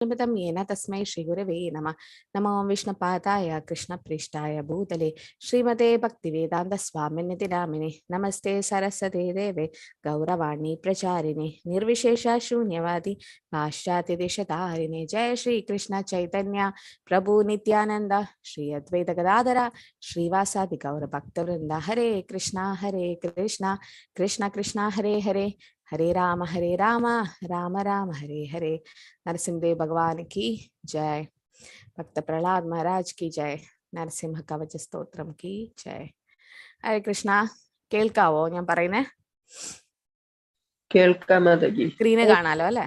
निमित्तं येन तस्मै श्रीगुरवे नमः। नमो विष्णुपादाय कृष्णप्रेष्ठाय भूतले श्रीमते भक्तिवेदान्तस्वामिनिति नामिने। नमस्ते सरस्वती देवे गौरवाणी प्रचारिणे निर्विशेष शून्यवादी पाश्चात्यदेशतारिणे। जय श्री कृष्ण चैतन्य प्रभु नित्यानंद श्री अद्वैत गदाधर श्रीवासादि गौर भक्तवृंद। हरे कृष्णा कृष्ण कृष्ण हरे हरे, हरे राम राम राम हरे हरे। नरसिंहदेव भगवान की जय, भक्त प्रहलाद महाराज की जय, नरसिंह कवच स्तोत्रम की जय। हरे कृष्ण। കേൾക്കാവോ ഞാൻ പറയുന്നേ? കേൾക്കാം മാതാജി. സ്ക്രീന് കാണാലോ അല്ലേ?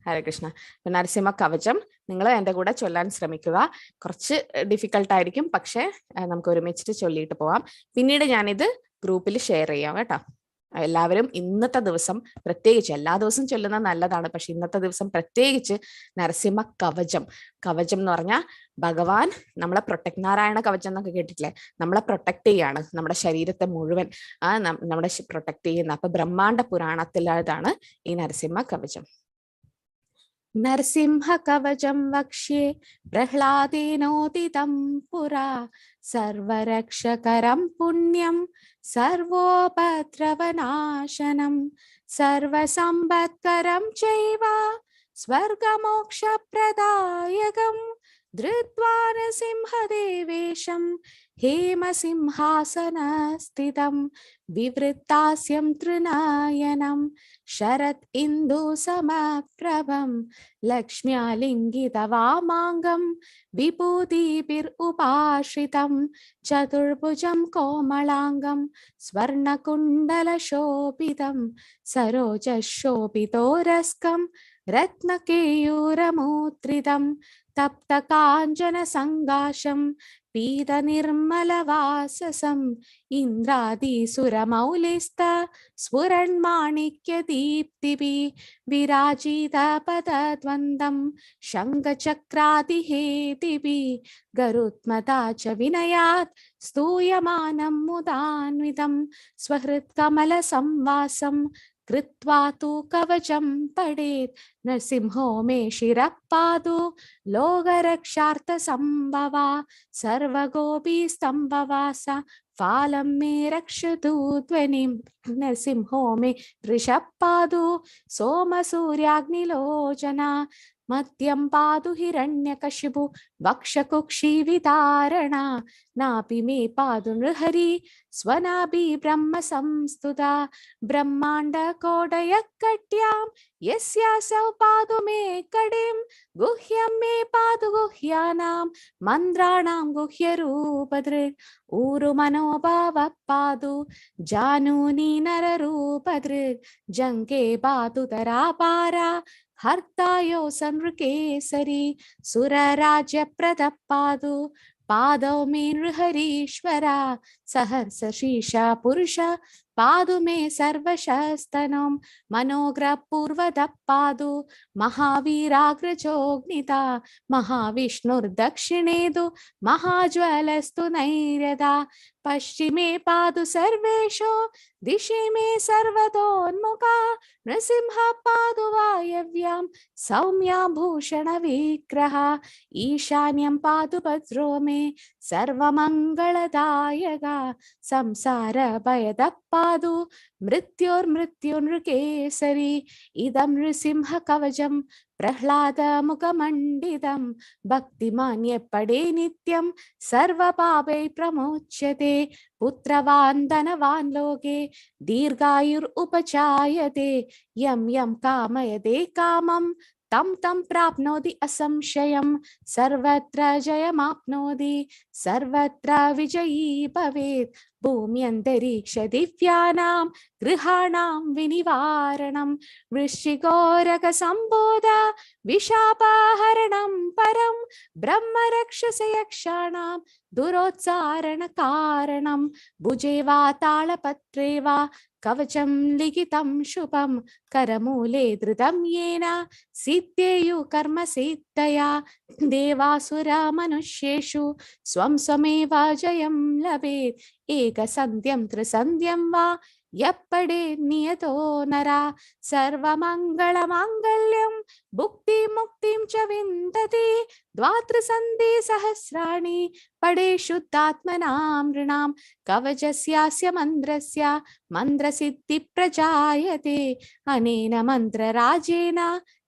ഹരേ കൃഷ്ണ. നരസിംഹ കവചം നിങ്ങൾ എൻ്റെ കൂടെ ചൊല്ലാൻ ശ്രമിക്കുക. കുറച്ച് ഡിഫിക്കൽട്ട് ആയിരിക്കും, പക്ഷെ നമുക്ക് ഒരുമിച്ചിട്ട് ചൊല്ലിയിട്ട് പോവാം. പിന്നീട് ഞാനിത് ഗ്രൂപ്പിൽ ഷെയർ ചെയ്യാം കേട്ടോ. എല്ലാവരും ഇന്നത്തെ ദിവസം പ്രത്യേകിച്ച്, എല്ലാ ദിവസവും ചൊല്ലുന്നത് നല്ലതാണ്, പക്ഷെ ഇന്നത്തെ ദിവസം പ്രത്യേകിച്ച് നരസിംഹ കവചം. കവചം എന്ന് പറഞ്ഞാൽ ഭഗവാൻ നമ്മളെ പ്രൊട്ടക്ട്, നാരായണ കവചം എന്നൊക്കെ കേട്ടിട്ടില്ലേ? നമ്മളെ പ്രൊട്ടക്ട് ചെയ്യാണ്, നമ്മുടെ ശരീരത്തെ മുഴുവൻ നമ്മുടെ പ്രൊട്ടക്ട് ചെയ്യുന്ന. അപ്പൊ ബ്രഹ്മാണ്ഡ പുരാണത്തിലാണ് ഈ നരസിംഹ കവചം. नरसिंह कवचं वक्ष्ये प्रह्लादेनोदितं पुरा, सर्वरक्षकरं पुण्यं सर्वोपद्रवनाशनं, सर्वसम्पत्करं चैव स्वर्गमोक्षप्रदायकं, धृत्वा नरसिंहदेवेशं हेमसिंहासनस्थितं, विवृत्तास्यं त्रिनयनं शरत् इन्दुसमप्रभं, लक्ष्म्यालिङ्गितवामाङ्गं विभूतिभिरुपाश्रितं, चतुर्भुजं कोमलाङ्गं स्वर्णकुण्डलशोभितं, सरोजशोभितोरस्कं रत्नकेयूरमुद्रितं, तप्तकाञ्चनसङ्काशं पीतनिर्मलवाससं, इन्द्रादिसुरमौलिस्थ स्फुरन्माणिक्यदीप्तिभिः विराजितपदद्वन्द्वं, शङ्खचक्रादिहेतिभिः गरुत्मता च विनयात् स्तूयमानं मुदान्वितं, स्वहृत्कमलसंवासं कृत्वा तु कवचं पठेत्, नरसिंहो मे शिरः पातु लोकरक्षार्थसम्भवा, सर्वगोपीस्तम्भवास फालं मे रक्षतु ध्वनिं, नरसिंहो मे वृषः पातु सोमसूर्याग्निलोचना, मध्यं पातु हिरण्यकशिपु वक्षकुक्षिविदारणा, नापि मे पातु नृहरि स्वनाभि ब्रह्म संस्तुता, ब्रह्माण्डकोटयकट्यां यस्यासौ पातु मे कडिं, गुह्यं मे पातु गुह्यानां मन्त्राणां गुह्यरूपधृक्, ऊरुमनोभावः पातु जानूनि नररूपधृक्, जङ्के पातु तरापारा हर्तायो संनृकेसरी, सुरराज्यप्रदः पातु पादौ मे नृहरीश्वरा, सहर्षशीर्षा पुरुष पादु मे सर्वशस्तनं, मनोग्रहपूर्वदः पादु महावीराग्रजोऽग्निता, महाविष्णुर्दक्षिणेदु महाज्वलस्तु नैरदा, पश्चिमे पादु सर्वेषु दिशि मे सर्वतोन्मुखा, नृसिंह पादु वायव्यां सौम्या भूषणविग्रह, ईशान्यं पादु भद्रो मे सर्वमङ्गलदायक, संसारभयदः पादु मृत्युर्मृत्युनृकेसरी, इदं नृसिंह कवचं प्रह्लादमुखमण्डितं, भक्तिमान् यः पठे नित्यं सर्वपापै प्रमुच्यते, पुत्रवान् धनवान् लोके दीर्घायुरुपचायते, यं यं कामयते कामं तं तं प्राप्नोति असंशयं, सर्वत्र जयमाप्नोति सर्वत्र विजयी भवेत्, भूम्यन्तरिक्ष दिव्यानां गृहाणां विनिवारणं, वृश्चिकोरकसम्भूत विशापहरणं परं, ब्रह्मरक्षसयक्षाणां दुरोत्सारणकारणं, भुजे वा तालपत्रे वा कवचं लिखितं शुभं, करमूले धृतं येन सिद्धेयुः कर्मसिद्धया, देवासुरा मनुष्येषु स्वं स्वमेव जयं लभेत्, एकसन्ध्यं त्रिसन्ध्यं वा यप्पडे नियतो नरा सर्वमङ्गलमाङ्गल्यं भुक्तिं मुक्तिं च विन्दति द्वात्रिसन्धि सहस्राणि पडे शुद्धात्मनां नृणां कवचस्यास्य मन्त्रस्य मन्त्रसिद्धिप्रजायते अनेन मन्त्रराजेन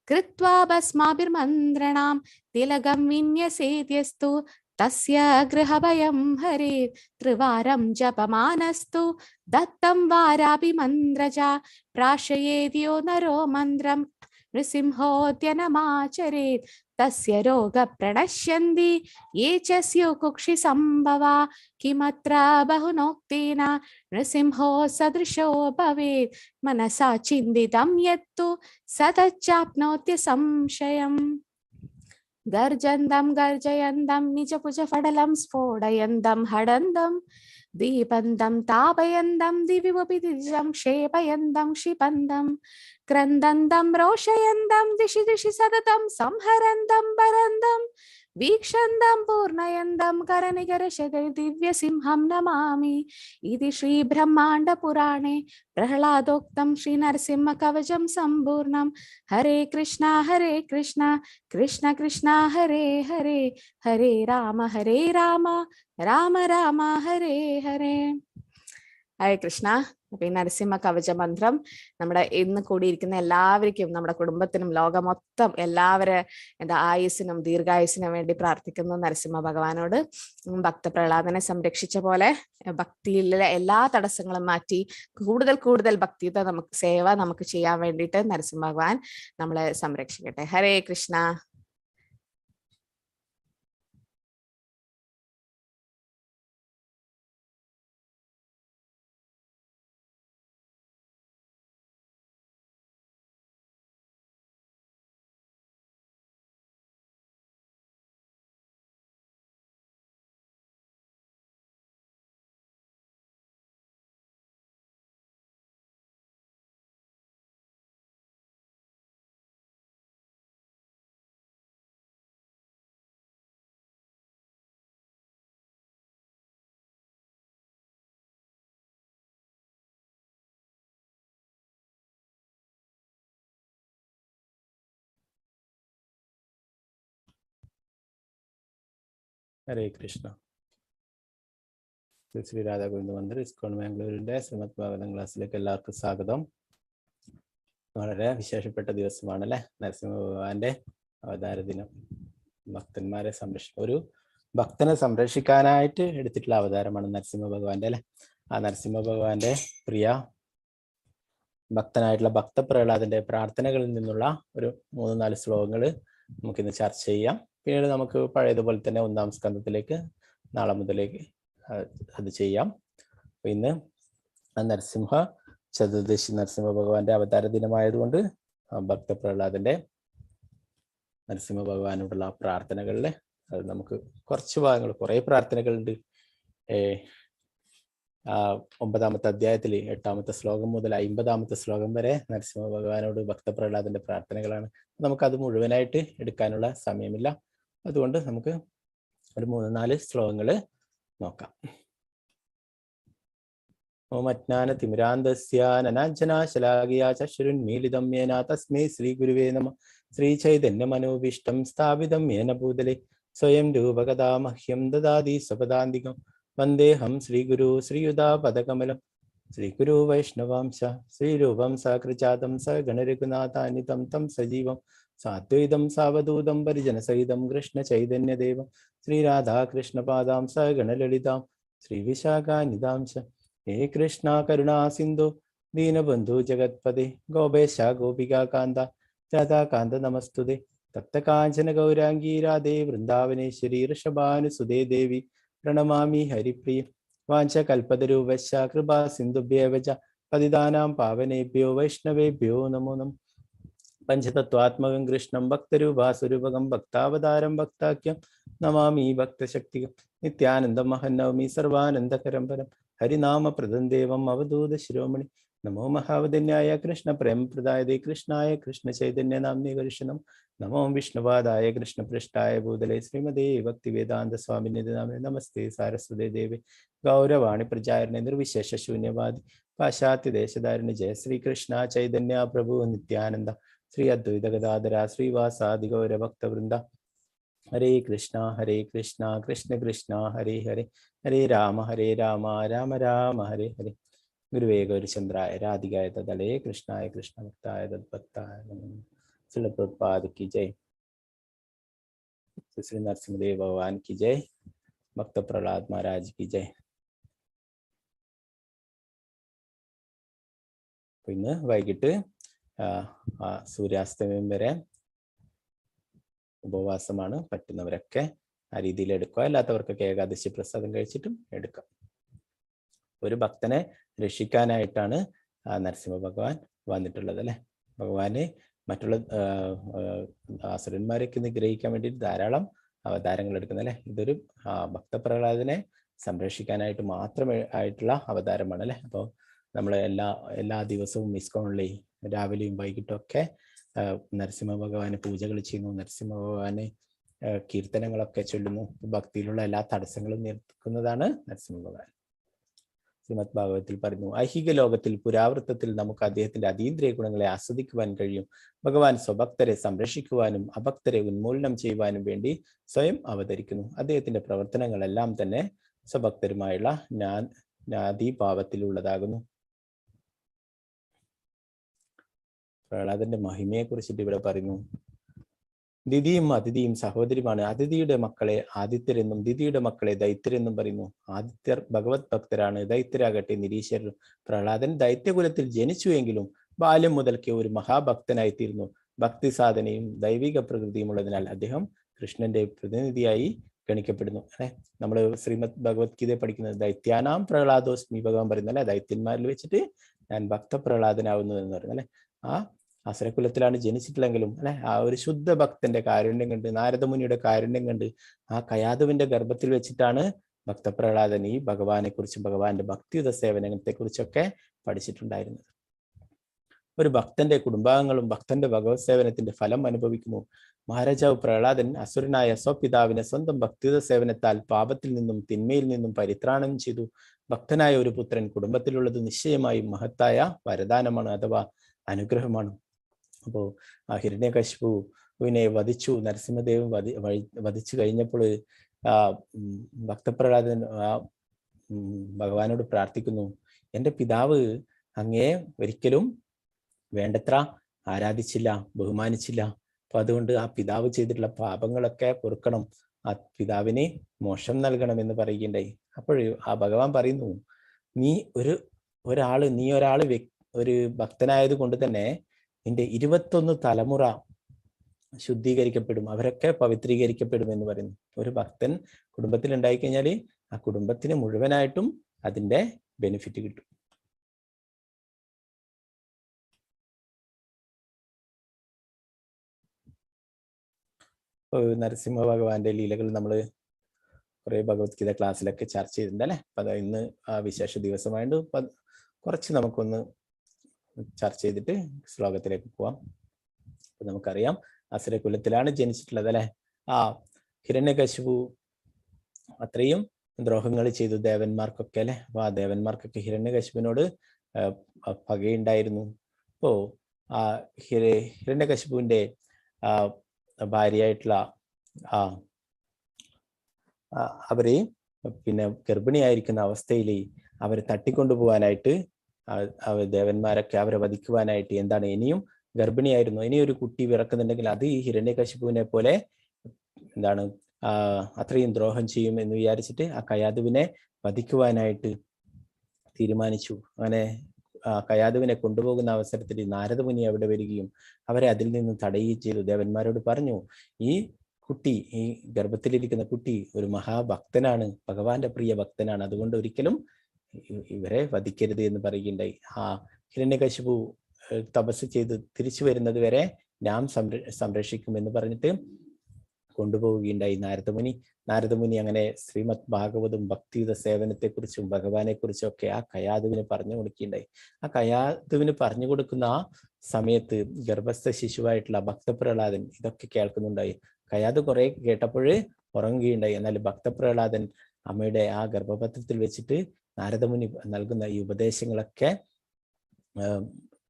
कृत्वा भस्माभिर्मन्त्रणां तिलकं विन्यसेद्यस्तु तस्य गृहभयं हरेत् त्रिवारं जपमानस्तु दत्तं वाराभिमन्त्रजा प्राशयेद्यो नरो मन्त्रं नृसिंहोद्यनमाचरेत् तस्य रोगप्रणश्यन्ति ये च स्युः कुक्षिसम्भवा किमत्र बहुनोक्तेन नृसिंहो सदृशो भवेत् मनसा चिन्तितं यत्तु सतच्चाप्नोत्य संशयम् गर्जन्दं गर्जयन्दं निजभुजफडलं स्फोटयन्दं हडन्दं दीपन्दं तापयन्दं दिविवपि दिशं क्षेपयन्दं क्षिपन्दं क्रन्दन्दं रोषयन्दं दिशि दिशि सततं संहरन्दं परन्दं वीक्षन्दं पूर्णयन्दं करनिकरशते दिव्यसिंहं नमामि इति श्रीब्रह्माण्डपुराणे प्रह्लादोक्तं श्रीनरसिंहकवचं सम्पूर्णं। हरे कृष्णा कृष्ण कृष्ण हरे हरे हरे राम राम राम हरे हरे. ഹരേ കൃഷ്ണ. അപ്പൊ ഈ നരസിംഹ കവച മന്ത്രം നമ്മുടെ ഇന്ന് കൂടിയിരിക്കുന്ന എല്ലാവർക്കും, നമ്മുടെ കുടുംബത്തിനും ലോകം മൊത്തം എല്ലാവരെ ആയുസ്സിനും ദീർഘായുസ്സിനും വേണ്ടി പ്രാർത്ഥിക്കുന്നു നരസിംഹ ഭഗവാനോട്. ഭക്തപ്രഹ്ലാദനെ സംരക്ഷിച്ച പോലെ ഭക്തിയിലെ എല്ലാ തടസ്സങ്ങളും മാറ്റി കൂടുതൽ കൂടുതൽ ഭക്തിയുത നമുക്ക് സേവ നമുക്ക് ചെയ്യാൻ വേണ്ടിയിട്ട് നരസിംഹ ഭഗവാൻ നമ്മളെ സംരക്ഷിക്കട്ടെ. ഹരേ കൃഷ്ണ. ഹരേ കൃഷ്ണ. ശ്രീ രാധാഗോവിന്ദ മന്ദിർ ഇസ്കോൺ ബാംഗ്ലൂരിന്റെ ശ്രീമദ് ഭാഗവതം ക്ലാസ്സിലേക്ക് എല്ലാവർക്കും സ്വാഗതം. വളരെ വിശേഷപ്പെട്ട ദിവസമാണല്ലേ, നരസിംഹ ഭഗവാന്റെ അവതാര ദിനം. ഭക്തന്മാരെ ഒരു ഭക്തനെ സംരക്ഷിക്കാനായിട്ട് എടുത്തിട്ടുള്ള അവതാരമാണ് നരസിംഹ ഭഗവാന്റെ അല്ലെ. ആ നരസിംഹ ഭഗവാന്റെ പ്രിയ ഭക്തനായിട്ടുള്ള ഭക്തപ്രഹ്ലാദന്റെ പ്രാർത്ഥനകളിൽ നിന്നുള്ള ഒരു 3-4 ശ്ലോകങ്ങൾ നമുക്കിന്ന് ചർച്ച ചെയ്യാം. പിന്നീട് നമുക്ക് പഴയതുപോലെ തന്നെ 1-ാം സ്കന്ധത്തിലേക്ക് നാളെ മുതലേക്ക് അത് ചെയ്യാം. ഇന്ന് നരസിംഹ ചതുർദശി, നരസിംഹ ഭഗവാന്റെ അവതാര ദിനമായതുകൊണ്ട് ഭക്തപ്രഹ്ലാദന്റെ നരസിംഹ ഭഗവാനോടുള്ള പ്രാർത്ഥനകളിലെ അത് നമുക്ക് കുറച്ച് ഭാഗങ്ങൾ, കുറെ പ്രാർത്ഥനകളുണ്ട്. 9-ാമത്തെ അധ്യായത്തിൽ 8-ാമത്തെ ശ്ലോകം മുതൽ 50-ാമത്തെ ശ്ലോകം വരെ നരസിംഹ ഭഗവാനോട് ഭക്തപ്രഹ്ലാദന്റെ പ്രാർത്ഥനകളാണ്. നമുക്കത് മുഴുവനായിട്ട് എടുക്കാനുള്ള സമയമില്ല. അതുകൊണ്ട് നമുക്ക് ഒരു 3-4 ശ്ലോകങ്ങൾ നോക്കാം. ഓം അജ്ഞാനതിമിരാന്ധസ്യ നനാഞ്ജനാശലാകിയാ ചക്ഷുരുന്മീലിതം യേന തസ്മൈ ശ്രീ ഗുരുവേ നമഃ. ശ്രീ ചൈതന്യമനോഭീഷ്ടം സ്ഥാപിതം യേന ഭൂതലേ സ്വയം രൂപകഥാ മഹ്യം ദദാതി സ്വപദാന്തികം. വന്ദേഹം ശ്രീഗുരു ശ്രീയുതാപദകമലം. ശ്രീഗുരു വൈഷ്ണവാംശ ശ്രീരൂപം സകൃജാതം സഗണരഘുനാഥാനിതം തം സജീവം സാദ്വൈതം സാവധൂതം പരിജനസഹിതം കൃഷ്ണ ചൈതന്യദേവം ശ്രീരാധാകൃഷ്ണപാദാം സഗണലളിതാം ശ്രീവിശാഖാനിതാംശ. ഹേ കൃഷ്ണ കരുണാ സിന്ധു ദീനബന്ധു ജഗത്പദേ ഗോപേശ ഗോപികാകാന്ത രാധാകാന്ത നമസ്തുതേ. തപ്തകാഞ്ചന ഗൗരാംഗീ രാധേ വൃന്ദാവനേശ്വരി ഋഷഭാനുസുതേ ദേവി പ്രണമാമി ഹരിപ്രിയ. വാഞ്ചകൽപതരൂപശ്ച കൃപാ സിന്ധുഭ്യേവ ച പതിതാനാം പാവനേഭ്യോ വൈഷ്ണവേഭ്യോ നമോ നമഃ. പഞ്ചതത്വാത്മകം കൃഷ്ണം ഭക്തരൂപാസുരൂപകം ഭക്താവതാരം ഭക്താഖ്യം നമാമി ഭക്തശക്തികം. നിത്യാനന്ദം മഹന്നവമി സർവാനന്ദകരം പരം ഹരിനാമ പ്രദം ദേവം അവധൂത ശിരോമണി. നമോ മഹാവദന്യായ കൃഷ്ണ പ്രേമപ്രദായ കൃഷ്ണായ കൃഷ്ണ ചൈതന്യ നാമ്നി കർഷണം. നമോ വിഷ്ണുപാദായ കൃഷ്ണപൃഷ്ഠായ ഭൂതലേ ശ്രീമതേ ഭക്തിവേദാന്ത സ്വാമിനി നാമേ. നമസ്തേ സാരസ്വതേ ദേവി ഗൗരവാണി പ്രചാരണേ നിർവിശേഷ ശൂന്യവാദി പാശ്ചാത്യ ദേശധാരിണി ജയ ശ്രീകൃഷ്ണ ചൈതന്യ പ്രഭു നിത്യാനന്ദ ശ്രീ അദ്വൈത ഗദാധര ശ്രീവാസാദി ഗൗര ഭക്തവൃന്ദ. ഹരേ കൃഷ്ണ കൃഷ്ണ കൃഷ്ണ ഹരേ ഹരേ, ഹരേ രാമ രാമ രാമ ഹരേ ഹരേ. ഗുരുവേ ഗൗരിചന്ദ്രായ രാധികായ തദളേ കൃഷ്ണായ കൃഷ്ണഭക്തായ തദ്ഭക്തായ ശ്രീല പ്രഭുപാദ की जय. ശ്രീ നരസിംഹദേവ് ഭഗവാൻ की जय. ഭക്ത പ്രഹ്ലാദ് മഹാരാജ് की जय. ഇന്ന് വൈകിട്ട് സൂര്യാസ്തമയം വരെ ഉപവാസമാണ്. പറ്റുന്നവരൊക്കെ ആ രീതിയിൽ എടുക്കുക, അല്ലാത്തവർക്കൊക്കെ ഏകാദശി പ്രസാദം കഴിച്ചിട്ടും എടുക്കാം. ഒരു ഭക്തനെ രക്ഷിക്കാനായിട്ടാണ് നരസിംഹ ഭഗവാൻ വന്നിട്ടുള്ളത് അല്ലെ. ഭഗവാന് മറ്റുള്ള അസുരന്മാരൊക്കെ നിഗ്രഹിക്കാൻ വേണ്ടി ധാരാളം അവതാരങ്ങൾ എടുക്കുന്നത് അല്ലെ. ഇതൊരു ഭക്തപ്രഹ്ലാദനെ സംരക്ഷിക്കാനായിട്ട് മാത്രമേ ആയിട്ടുള്ള അവതാരമാണ് അല്ലെ. അപ്പോൾ നമ്മൾ എല്ലാ ദിവസവും ഇസ്കോണിലെ രാവിലെയും വൈകിട്ടും ഒക്കെ നരസിംഹ ഭഗവാന് പൂജകൾ ചെയ്യുന്നു, നരസിംഹ ഭഗവാന് കീർത്തനങ്ങളൊക്കെ ചൊല്ലുന്നു. ഭക്തിയിലുള്ള എല്ലാ തടസ്സങ്ങളും നിർത്തുന്നതാണ് നരസിംഹ ഭഗവാൻ. ശ്രീമദ് ഭാഗവതത്തിൽ പറയുന്നു, ഐഹിക ലോകത്തിൽ പുരാവൃത്തത്തിൽ നമുക്ക് അദ്ദേഹത്തിന്റെ അതീന്ദ്രിയ ഗുണങ്ങളെ ആസ്വദിക്കുവാൻ കഴിയും. ഭഗവാൻ സ്വഭക്തരെ സംരക്ഷിക്കുവാനും അഭക്തരെ ഉന്മൂലനം ചെയ്യുവാനും വേണ്ടി സ്വയം അവതരിക്കുന്നു. അദ്ദേഹത്തിന്റെ പ്രവർത്തനങ്ങളെല്ലാം തന്നെ സ്വഭക്തരുമായുള്ള നാദീഭാവത്തിലുള്ളതാകുന്നു. പ്രഹ്ലാദന്റെ മഹിമയെ കുറിച്ചിട്ട് ഇവിടെ പറയുന്നു, ദിതിയും അതിഥിയും സഹോദരിയുമാണ്. അതിഥിയുടെ മക്കളെ ആദിത്യരെന്നും ദിതിയുടെ മക്കളെ ദൈത്യരെന്നും പറയുന്നു. ആദിത്യർ ഭഗവത് ഭക്തരാണ്, ദൈത്യരാകട്ടെ നിരീശ്വരരും. പ്രഹ്ലാദൻ ദൈത്യകുലത്തിൽ ജനിച്ചുവെങ്കിലും ബാല്യം മുതൽക്കേ ഒരു മഹാഭക്തനായി തീർന്നു. ഭക്തി സാധനയും ദൈവിക പ്രകൃതിയും ഉള്ളതിനാൽ അദ്ദേഹം കൃഷ്ണന്റെ പ്രതിനിധിയായി ഗണിക്കപ്പെടുന്നു അല്ലെ. നമ്മൾ ശ്രീമദ് ഭഗവത്ഗീത പഠിക്കുന്നത് ദൈത്യാനാം പ്രഹ്ലാദോസ്മി ഭഗവാൻ പറയുന്നു അല്ലെ. ദൈത്യന്മാരിൽ വെച്ചിട്ട് ഞാൻ ഭക്തപ്രഹ്ലാദനാവുന്നു എന്ന് പറയുന്നു അല്ലെ. ആ അസുരകുലത്തിലാണ് ജനിച്ചിട്ടില്ലെങ്കിലും അല്ലെ, ആ ഒരു ശുദ്ധ ഭക്തന്റെ കാരുണ്യം കണ്ട്, നാരദമുനിയുടെ കാരുണ്യം കണ്ട് ആ കയാതുവിന്റെ ഗർഭത്തിൽ വെച്ചിട്ടാണ് ഭക്തപ്രഹ്ലാദൻ ഈ ഭഗവാനെ കുറിച്ചും ഭഗവാന്റെ ഭക്തിയുത സേവനത്തെ കുറിച്ചൊക്കെ പഠിച്ചിട്ടുണ്ടായിരുന്നത്. ഒരു ഭക്തന്റെ കുടുംബാംഗങ്ങളും ഭക്തന്റെ ഭഗവത് സേവനത്തിന്റെ ഫലം അനുഭവിക്കുന്നു. മഹാരാജാവ് പ്രഹ്ലാദൻ അസുരനായ സ്വപിതാവിനെ സ്വന്തം ഭക്തിയുത സേവനത്താൽ പാപത്തിൽ നിന്നും തിന്മയിൽ നിന്നും പരിത്രാണം ചെയ്തു. ഭക്തനായ ഒരു പുത്രൻ കുടുംബത്തിലുള്ളത് നിശ്ചയമായും മഹത്തായ വരദാനമാണ് അഥവാ അനുഗ്രഹമാണ്. അപ്പോ ആ ഹിരണ്യകശിപുവിനെ വധിച്ചു. നരസിംഹദേവൻ വധിച്ചു കഴിഞ്ഞപ്പോൾ ഭക്തപ്രഹ്ലാദൻ ഭഗവാനോട് പ്രാർത്ഥിക്കുന്നു, എൻ്റെ പിതാവ് അങ്ങയെ ഒരിക്കലും വേണ്ടത്ര ആരാധിച്ചില്ല, ബഹുമാനിച്ചില്ല. അപ്പൊ അതുകൊണ്ട് ആ പിതാവ് ചെയ്തിട്ടുള്ള പാപങ്ങളൊക്കെ പൊറുക്കണം, ആ പിതാവിനെ മോക്ഷം നൽകണം എന്ന് പറയുകയുണ്ടായി. അപ്പോൾ ആ ഭഗവാൻ പറയുന്നു, നീ ഒരാള് ഒരു ഭക്തനായത് കൊണ്ട് തന്നെ നിന്റെ 21 തലമുറ ശുദ്ധീകരിക്കപ്പെടും, അവരൊക്കെ പവിത്രീകരിക്കപ്പെടും എന്ന് പറയുന്നു. ഒരു ഭക്തൻ കുടുംബത്തിൽ ഉണ്ടായിക്കഴിഞ്ഞാൽ ആ കുടുംബത്തിന് മുഴുവനായിട്ടും അതിന്റെ ബെനിഫിറ്റ് കിട്ടും. നരസിംഹ ഭഗവാന്റെ ലീലകൾ നമ്മൾ കുറെ ഭഗവത്ഗീത ക്ലാസ്സിലൊക്കെ ചർച്ച ചെയ്തിട്ടുണ്ട് അല്ലെ. അപ്പൊ ഇന്ന് ആ വിശേഷ ദിവസമായിട്ട് കുറച്ച് നമുക്കൊന്ന് ചർച്ച ചെയ്തിട്ട് ശ്ലോകത്തിലേക്ക് പോവാം. അപ്പൊ നമുക്കറിയാം അസുരകുലത്തിലാണ് ജനിച്ചിട്ടുള്ളത് അല്ലെ. ആ ഹിരണ്യകശിപു അത്രയും ദ്രോഹങ്ങൾ ചെയ്തു ദേവന്മാർക്കൊക്കെ അല്ലെ. അപ്പൊ ആ ദേവന്മാർക്കൊക്കെ ഹിരണ്യകശിപുവിനോട് പകയുണ്ടായിരുന്നു. അപ്പോ ആ ഹിരണ്യകശിപുവിന്റെ ഭാര്യയായിട്ടുള്ള അവരെ പിന്നെ ഗർഭിണിയായിരിക്കുന്ന അവസ്ഥയിൽ അവരെ തട്ടിക്കൊണ്ടുപോകാനായിട്ട് ദേവന്മാരൊക്കെ അവരെ വധിക്കുവാനായിട്ട് എന്താണ് ഇനിയും ഗർഭിണിയായിരുന്നു, ഇനിയൊരു കുട്ടി പിറക്കുന്നുണ്ടെങ്കിൽ അത് ഈ ഹിരണ്യകശിപുവിനെ പോലെ എന്താണ് അത്രയും ദ്രോഹം ചെയ്യും എന്ന് വിചാരിച്ചിട്ട് ആ കയാതുവിനെ വധിക്കുവാനായിട്ട് തീരുമാനിച്ചു. അങ്ങനെ കയാതുവിനെ കൊണ്ടുപോകുന്ന അവസരത്തിൽ നാരദമുനി അവിടെ വരികയും അവരെ അതിൽ നിന്ന് തടയുകയും ചെയ്തു. ദേവന്മാരോട് പറഞ്ഞു, ഈ ഗർഭത്തിലിരിക്കുന്ന കുട്ടി ഒരു മഹാഭക്തനാണ്, ഭഗവാന്റെ പ്രിയ ഭക്തനാണ്, അതുകൊണ്ട് ഒരിക്കലും ഇവരെ വധിക്കരുത് എന്ന് പറയുകയുണ്ടായി. ആ ഹിരണ്യകശിപു തപസ് ചെയ്ത് തിരിച്ചു വരുന്നത് വരെ ഞാൻ സംരക്ഷിക്കും എന്ന് പറഞ്ഞിട്ട് കൊണ്ടുപോവുകയുണ്ടായി നാരദമുനി അങ്ങനെ ശ്രീമദ് ഭാഗവതും ഭക്തിയുത സേവനത്തെക്കുറിച്ചും ഭഗവാനെ കുറിച്ചും ഒക്കെ ആ കയാതുവിന് പറഞ്ഞു കൊടുക്കുകയുണ്ടായി. ആ കയാതുവിന് പറഞ്ഞു കൊടുക്കുന്ന ആ സമയത്ത് ഗർഭസ്ഥ ശിശുവായിട്ടുള്ള ഭക്തപ്രഹ്ലാദൻ ഇതൊക്കെ കേൾക്കുന്നുണ്ടായി. കയാതു കുറെ കേട്ടപ്പോൾ ഉറങ്ങുകയുണ്ടായി. എന്നാൽ ഭക്തപ്രഹ്ലാദൻ അമ്മയുടെ ആ ഗർഭപത്രത്തിൽ വെച്ചിട്ട് നാരദമുനി നൽകുന്ന ഈ ഉപദേശങ്ങളൊക്കെ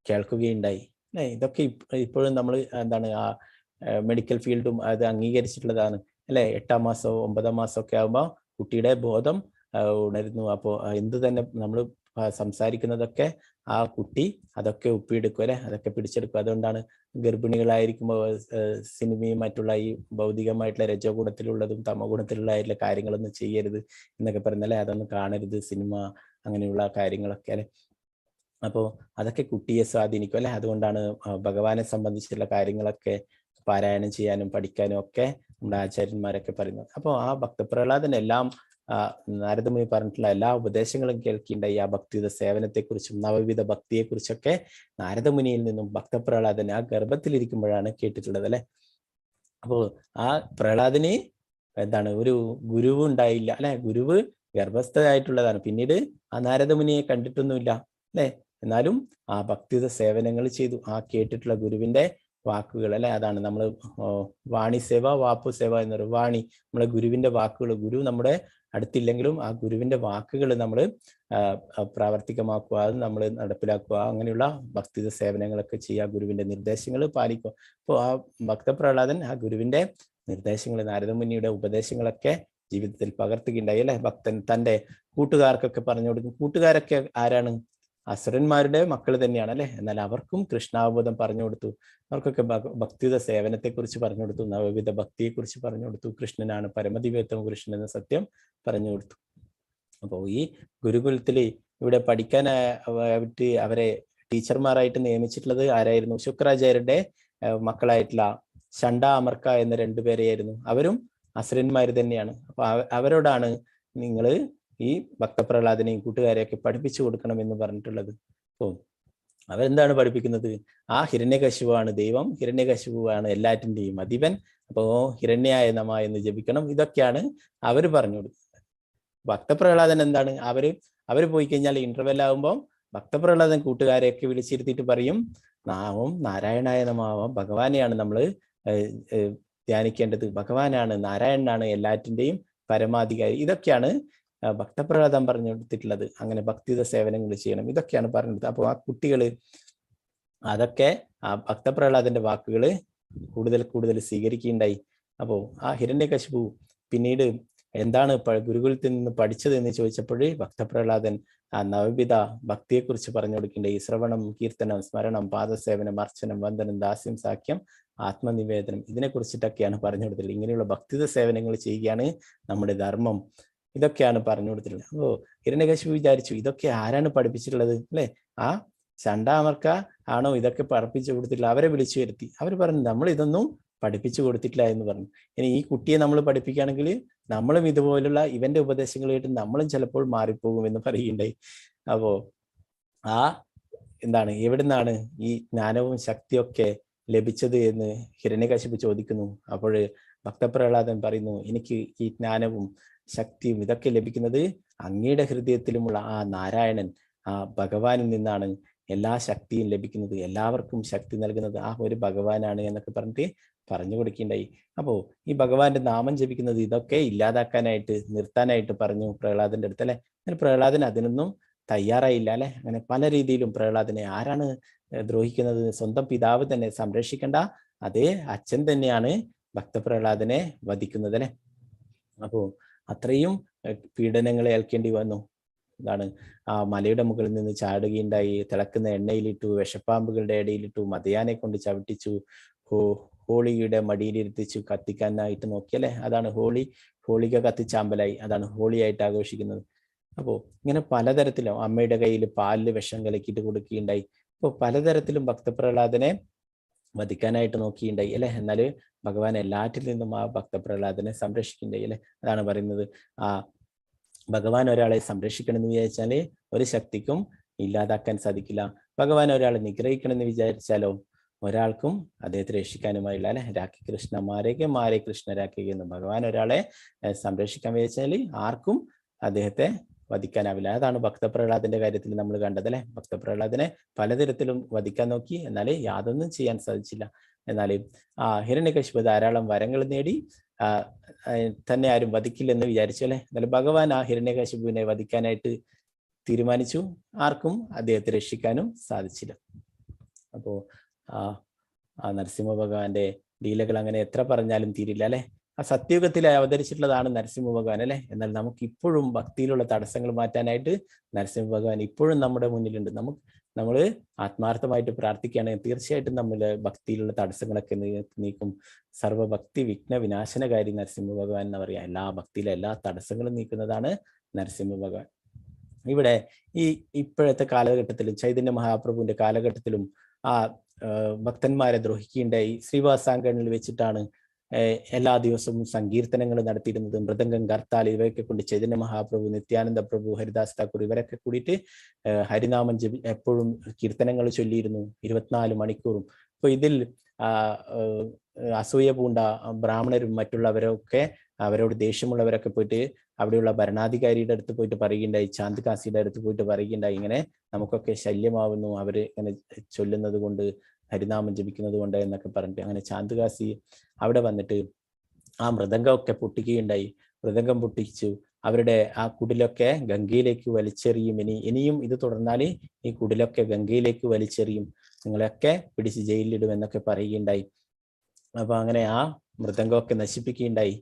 കേൾക്കുകയുണ്ടായി. അല്ലെ, ഇതൊക്കെ ഇപ്പോഴും നമ്മൾ എന്താണ് ആ മെഡിക്കൽ ഫീൽഡും അത് അംഗീകരിച്ചിട്ടുള്ളതാണ്. അല്ലെ, 8ാം മാസമോ 9ാം മാസമോ ഒക്കെ ആകുമ്പോൾ കുട്ടിയുടെ ബോധം ഉണരുന്നു. അപ്പോൾ എന്ത് തന്നെ നമ്മൾ സംസാരിക്കുന്നതൊക്കെ ആ കുട്ടി അതൊക്കെ ഒപ്പിയെടുക്കും. അല്ലെ, അതൊക്കെ പിടിച്ചെടുക്കും. അതുകൊണ്ടാണ് ഗർഭിണികളായിരിക്കുമ്പോൾ സിനിമയും മറ്റുള്ള ഈ ഭൗതികമായിട്ടുള്ള രജോ ഗുണത്തിലുള്ളതും തമോ ഗുണത്തിലുള്ള കാര്യങ്ങളൊന്നും ചെയ്യരുത് എന്നൊക്കെ പറയുന്നല്ലേ, അതൊന്നും കാണരുത്, സിനിമ അങ്ങനെയുള്ള കാര്യങ്ങളൊക്കെ. അല്ലെ, അപ്പോൾ അതൊക്കെ കുട്ടിയെ സ്വാധീനിക്കും. അല്ലെ, അതുകൊണ്ടാണ് ഭഗവാനെ സംബന്ധിച്ചുള്ള കാര്യങ്ങളൊക്കെ പാരായണം ചെയ്യാനും പഠിക്കാനും ഒക്കെ നമ്മുടെ ആചാര്യന്മാരൊക്കെ പറയുന്നത്. അപ്പോൾ ആ ഭക്തപ്രഹ്ലാദൻ എല്ലാം നാരദമുനി പറഞ്ഞിട്ടുള്ള എല്ലാ ഉപദേശങ്ങളും കേൾക്കിണ്ടായി. ആ ഭക്തിയുടെ സേവനത്തെക്കുറിച്ചും നവവിധ ഭക്തിയെക്കുറിച്ചൊക്കെ നാരദമുനിയിൽ നിന്നും ഭക്തപ്രഹ്ലാദൻ ആ ഗർഭത്തിലിരിക്കുമ്പോഴാണ് കേട്ടിട്ടുള്ളത്. അല്ലെ, അപ്പോൾ ആ പ്രഹ്ലാദന് എന്താണ് ഒരു ഗുരുവ് ഉണ്ടായില്ല. അല്ലെ, ഗുരുവ് ഗർഭസ്ഥയായിട്ടുള്ളതാണ്. പിന്നീട് ആ നാരദമുനിയെ കണ്ടിട്ടൊന്നുമില്ല. അല്ലെ, എന്നാലും ആ ഭക്തിയുടെ സേവനങ്ങൾ ചെയ്തു. ആ കേട്ടിട്ടുള്ള ഗുരുവിന്റെ വാക്കുകൾ, അല്ലെ, അതാണ് നമ്മൾ വാണി സേവ വാപ്പു സേവ എന്ന് പറയും. വാണി നമ്മളെ ഗുരുവിന്റെ വാക്കുകൾ, ഗുരു നമ്മുടെ അടുത്തില്ലെങ്കിലും ആ ഗുരുവിന്റെ വാക്കുകൾ നമ്മൾ പ്രാവർത്തികമാക്കുക, അത് നമ്മൾ നടപ്പിലാക്കുക, അങ്ങനെയുള്ള ഭക്തിയുടെ സേവനങ്ങളൊക്കെ ചെയ്യുക, ഗുരുവിന്റെ നിർദ്ദേശങ്ങൾ പാലിക്കുക. അപ്പോൾ ആ ഭക്തപ്രഹ്ലാദൻ ആ ഗുരുവിന്റെ നിർദ്ദേശങ്ങൾ, നാരദമുനിയുടെ ഉപദേശങ്ങളൊക്കെ ജീവിതത്തിൽ പകർത്തുകയുണ്ടായി. അല്ലെ, ഭക്തൻ തന്റെ കൂട്ടുകാർക്കൊക്കെ പറഞ്ഞു കൊടുക്കും. കൂട്ടുകാരൊക്കെ ആരാണ്? അസുരന്മാരുടെ മക്കൾ തന്നെയാണ്. അല്ലെ, എന്നാൽ അവർക്കും കൃഷ്ണാവബോധം പറഞ്ഞു കൊടുത്തു. അവർക്കൊക്കെ ഭക്തിയുടെ സേവനത്തെക്കുറിച്ച് പറഞ്ഞു കൊടുത്തു, നവവിധ ഭക്തിയെക്കുറിച്ച് പറഞ്ഞു കൊടുത്തു. കൃഷ്ണനാണ് പരമദിവ്യത്വം, കൃഷ്ണൻ എന്ന സത്യം പറഞ്ഞു കൊടുത്തു. അപ്പോൾ ഈ ഗുരുകുലത്തിൽ ഇവിടെ പഠിക്കാനായിട്ട് അവരെ ടീച്ചർമാരായിട്ട് നിയമിച്ചിട്ടുള്ളത് ആരായിരുന്നു? ശുക്രാചാര്യരുടെ മക്കളായിട്ടുള്ള ഷണ്ട അമർക്ക എന്ന 2 പേരെയായിരുന്നു. അവരും അസുരന്മാർ തന്നെയാണ്. അപ്പൊ അവരോടാണ് നിങ്ങൾ ഈ ഭക്തപ്രഹ്ലാദനെയും കൂട്ടുകാരെയൊക്കെ പഠിപ്പിച്ചു കൊടുക്കണം എന്ന് പറഞ്ഞിട്ടുള്ളത്. അപ്പോൾ അവരെന്താണ് പഠിപ്പിക്കുന്നത്? ആ ഹിരണ്യകശിപുവാണ് ദൈവം, ഹിരണ്യകശിപുവാണ് എല്ലാറ്റിൻ്റെയും അധിപൻ, അപ്പോ ഹിരണ്യായ നമഃ എന്ന് ജപിക്കണം. ഇതൊക്കെയാണ് അവർ പറഞ്ഞു കൊടുക്കുന്നത്. ഭക്തപ്രഹ്ലാദൻ എന്താണ്? അവര് പോയി കഴിഞ്ഞാൽ ഇന്റർവെൽ ആകുമ്പോൾ ഭക്തപ്രഹ്ലാദൻ കൂട്ടുകാരെയൊക്കെ വിളിച്ചിരുത്തിയിട്ട് പറയും, നാമം നാരായണായ നമഃ, ഭഗവാനെയാണ് നമ്മൾ ധ്യാനിക്കേണ്ടത്, ഭഗവാനാണ്, നാരായണനാണ് എല്ലാറ്റിൻ്റെയും പരമാധികാരി. ഇതൊക്കെയാണ് ഭക്തപ്രഹ്ലാദൻ പറഞ്ഞു കൊടുത്തിട്ടുള്ളത്. അങ്ങനെ ഭക്തിയുടെ സേവനങ്ങൾ ചെയ്യണം, ഇതൊക്കെയാണ് പറഞ്ഞത്. അപ്പോൾ ആ കുട്ടികള് അതൊക്കെ ആ ഭക്തപ്രഹ്ലാദന്റെ വാക്കുകൾ കൂടുതൽ കൂടുതൽ സ്വീകരിക്കുകയുണ്ടായി. അപ്പോൾ ആ ഹിരണ്യകശിപു പിന്നീട് എന്താണ് ഗുരുകുലത്തിൽ നിന്ന് പഠിച്ചത് എന്ന് ചോദിച്ചപ്പോൾ ഭക്തപ്രഹ്ലാദൻ ആ നവവിധ ഭക്തിയെക്കുറിച്ച് പറഞ്ഞു കൊടുക്കേണ്ടായി. ശ്രവണം, കീർത്തനം, സ്മരണം, പാദസേവനം, അർച്ചനം, വന്ദനം, ദാസ്യം, സാഖ്യം, ആത്മനിവേദനം, ഇതിനെ കുറിച്ചിട്ടൊക്കെയാണ് പറഞ്ഞു കൊടുത്തിട്ടുള്ളത്. ഇങ്ങനെയുള്ള ഭക്തിയുടെ സേവനങ്ങൾ ചെയ്യുകയാണ് നമ്മുടെ ധർമ്മം. ഇതൊക്കെയാണ് പറഞ്ഞു കൊടുത്തിട്ടുള്ളത്. അപ്പോൾ ഹിരണ്യകശിപു വിചാരിച്ചു, ഇതൊക്കെ ആരാണ് പഠിപ്പിച്ചിട്ടുള്ളത്? അല്ലെ, ആ ചണ്ടാമർക്ക ആണോ ഇതൊക്കെ പഠിപ്പിച്ചു കൊടുത്തിട്ടില്ല? അവരെ വിളിച്ചു വരുത്തി. അവർ പറഞ്ഞു, നമ്മൾ ഇതൊന്നും പഠിപ്പിച്ചു കൊടുത്തിട്ടില്ല എന്ന് പറഞ്ഞു. ഇനി ഈ കുട്ടിയെ നമ്മൾ പഠിപ്പിക്കുകയാണെങ്കിൽ നമ്മളും ഇതുപോലുള്ള ഇവന്റെ ഉപദേശങ്ങൾ കേട്ട് നമ്മളും ചിലപ്പോൾ മാറിപ്പോകും എന്ന് പറയുകയുണ്ടായി. അപ്പോ ആ എന്താണ്, എവിടുന്നാണ് ഈ ജ്ഞാനവും ശക്തിയൊക്കെ ലഭിച്ചത് എന്ന് ഹിരണ്യകശിപു ചോദിക്കുന്നു. അപ്പോൾ ഭക്തപ്രഹ്ലാദൻ പറയുന്നു, എനിക്ക് ഈ ജ്ഞാനവും ശക്തിയും ഇതൊക്കെ ലഭിക്കുന്നത് അങ്ങയുടെ ഹൃദയത്തിലുമുള്ള ആ നാരായണൻ, ആ ഭഗവാനിൽ നിന്നാണ് എല്ലാ ശക്തിയും ലഭിക്കുന്നത്, എല്ലാവർക്കും ശക്തി നൽകുന്നത് ആ ഒരു ഭഗവാനാണ് എന്നൊക്കെ പറഞ്ഞിട്ട് പറഞ്ഞു കൊടുക്കുകയുണ്ടായി. അപ്പോൾ ഈ ഭഗവാന്റെ നാമം ജപിക്കുന്നത് ഇതൊക്കെ ഇല്ലാതാക്കാനായിട്ട്, നിർത്താനായിട്ട് പറഞ്ഞു പ്രഹ്ലാദന്റെ അടുത്ത്. അല്ലെ, അങ്ങനെ പ്രഹ്ലാദൻ അതിനൊന്നും തയ്യാറായില്ല. അല്ലെ, അങ്ങനെ പല രീതിയിലും പ്രഹ്ലാദനെ ആരാണ് ദ്രോഹിക്കുന്നത്? സ്വന്തം പിതാവ് തന്നെ, സംരക്ഷിക്കേണ്ട അതേ അച്ഛൻ തന്നെയാണ് ഭക്തപ്രഹ്ലാദനെ വധിക്കുന്നത്. അല്ലെ, അപ്പോ അത്രയും പീഡനങ്ങൾ ഏൽക്കേണ്ടി വന്നു. എന്താണ്, ആ മലയുടെ മുകളിൽ നിന്ന് ചാടുകയുണ്ടായി, തിളക്കുന്ന എണ്ണയിലിട്ടു, വിഷപ്പാമ്പുകളുടെ ഇടയിലിട്ടു, മതയാനെ കൊണ്ട് ചവിട്ടിച്ചു, ഹോളിയുടെ മടിയിലിരുത്തിച്ചു കത്തിക്കാനായിട്ട് നോക്കിയല്ലേ, അതാണ് ഹോളിക കത്തിച്ചാമ്പലായി, അതാണ് ഹോളിയായിട്ട് ആഘോഷിക്കുന്നത്. അപ്പോൾ ഇങ്ങനെ പലതരത്തിലും അമ്മയുടെ കയ്യിൽ പാലിൽ വിഷം കലക്കിയിട്ട് കൊടുക്കുകയുണ്ടായി. അപ്പോൾ പലതരത്തിലും ഭക്തപ്രഹ്ലാദനെ വധിക്കാനായിട്ട് നോക്കിയിട്ടുണ്ടായി. അല്ലെ, എന്നാല് ഭഗവാൻ എല്ലാറ്റിൽ നിന്നും ആ ഭക്തപ്രഹ്ലാദനെ സംരക്ഷിക്കുന്നുണ്ടായി. അല്ലെ, അതാണ് പറയുന്നത്, ആ ഭഗവാൻ ഒരാളെ സംരക്ഷിക്കണം എന്ന് വിചാരിച്ചാല് ഒരു ശക്തിക്കും ഇല്ലാതാക്കാൻ സാധിക്കില്ല. ഭഗവാൻ ഒരാളെ നിഗ്രഹിക്കണം എന്ന് വിചാരിച്ചാലോ ഒരാൾക്കും അദ്ദേഹത്തെ രക്ഷിക്കാനുമായില്ല. അല്ലെ, രാഖി കൃഷ്ണ മാരേക്ക് മാരേ കൃഷ്ണ രാഖി എന്ന് ഭഗവാൻ ഒരാളെ സംരക്ഷിക്കാൻ വിചാരിച്ചാല് ആർക്കും അദ്ദേഹത്തെ വധിക്കാനാവില്ല. അതാണ് ഭക്തപ്രഹ്ലാദന്റെ കാര്യത്തിൽ നമ്മൾ കണ്ടത്. അല്ലെ, ഭക്തപ്രഹ്ലാദനെ പലതരത്തിലും വധിക്കാൻ നോക്കി, എന്നാല് യാതൊന്നും ചെയ്യാൻ സാധിച്ചില്ല. എന്നാല് ഹിരണ്യകശിപു ധാരാളം വരങ്ങൾ നേടി തന്നെ ആരും വധിക്കില്ലെന്ന് വിചാരിച്ചു. അല്ലെ, എന്നാലും ഭഗവാൻ ആ ഹിരണ്യകശിപുവിനെ വധിക്കാനായിട്ട് തീരുമാനിച്ചു. ആർക്കും അദ്ദേഹത്തെ രക്ഷിക്കാനും സാധിച്ചില്ല. അപ്പോൾ ആ നരസിംഹ ഭഗവാന്റെ ലീലകൾ അങ്ങനെ എത്ര പറഞ്ഞാലും തീരില്ല അല്ലെ. ആ സത്യയുഗത്തിൽ അവതരിച്ചിട്ടുള്ളതാണ് നരസിംഹ ഭഗവാൻ അല്ലെ. എന്നാൽ നമുക്ക് ഇപ്പോഴും ഭക്തിയിലുള്ള തടസ്സങ്ങൾ മാറ്റാനായിട്ട് നരസിംഹ ഭഗവാൻ ഇപ്പോഴും നമ്മുടെ മുന്നിലുണ്ട്. നമ്മൾ ആത്മാർത്ഥമായിട്ട് പ്രാർത്ഥിക്കുകയാണെങ്കിൽ തീർച്ചയായിട്ടും നമ്മുടെ ഭക്തിയിലുള്ള തടസ്സങ്ങളൊക്കെ നീക്കും. സർവഭക്തി വിഘ്ന വിനാശനകാരി നരസിംഹ ഭഗവാൻ എന്ന് പറയാം. എല്ലാ ഭക്തിയിലെ എല്ലാ തടസ്സങ്ങളും നീക്കുന്നതാണ് നരസിംഹ ഭഗവാൻ. ഇവിടെ ഇപ്പോഴത്തെ കാലഘട്ടത്തിലും ചൈതന്യ മഹാപ്രഭുവിന്റെ കാലഘട്ടത്തിലും ആ ഭക്തന്മാരെ ദ്രോഹിക്കുകയുണ്ടായി. ശ്രീവാസാങ്കണിൽ വെച്ചിട്ടാണ് എല്ലാ ദിവസവും സങ്കീർത്തനങ്ങൾ നടത്തിയിരുന്നത്. മൃദംഗം, കർത്താൽ ഇവയൊക്കെ കൊണ്ട് ചൈതന്യ മഹാപ്രഭു, നിത്യാനന്ദ പ്രഭു, ഹരിദാസ് ഠാക്കൂർ ഇവരൊക്കെ കൂടിയിട്ട് ഹരിനാമം എപ്പോഴും കീർത്തനങ്ങൾ ചൊല്ലിയിരുന്നു 24 മണിക്കൂറും. അപ്പൊ ഇതിൽ അസൂയ പൂണ്ട ബ്രാഹ്മണരും മറ്റുള്ളവരൊക്കെ അവരോട് ദേഷ്യമുള്ളവരൊക്കെ പോയിട്ട് അവിടെയുള്ള ഭരണാധികാരിയുടെ അടുത്ത് പോയിട്ട് പറയുകയുണ്ടായി, ചാന്ദ് കാസിയുടെ അടുത്ത് പോയിട്ട് പറയുകയുണ്ടായി, ഇങ്ങനെ നമുക്കൊക്കെ ശല്യമാവുന്നു അവര് ഇങ്ങനെ ചൊല്ലുന്നത് കൊണ്ട്, ഹരിനാമം ജപിക്കുന്നത് കൊണ്ട് എന്നൊക്കെ പറഞ്ഞിട്ട്. അങ്ങനെ ചാന്ദ് കാസി അവിടെ വന്നിട്ട് ആ മൃദംഗമൊക്കെ പൊട്ടിക്കുകയുണ്ടായി. മൃദംഗം പൊട്ടിച്ചു അവരുടെ ആ കുടിലൊക്കെ ഗംഗയിലേക്ക് വലിച്ചെറിയും. ഇനിയും ഇത് തുടർന്നാൽ ഈ കുടിലൊക്കെ ഗംഗയിലേക്ക് വലിച്ചെറിയും, നിങ്ങളെയൊക്കെ പിടിച്ച് ജയിലിലിടും എന്നൊക്കെ പറയുകയുണ്ടായി. അപ്പൊ അങ്ങനെ ആ മൃദംഗമൊക്കെ നശിപ്പിക്കുകയുണ്ടായി.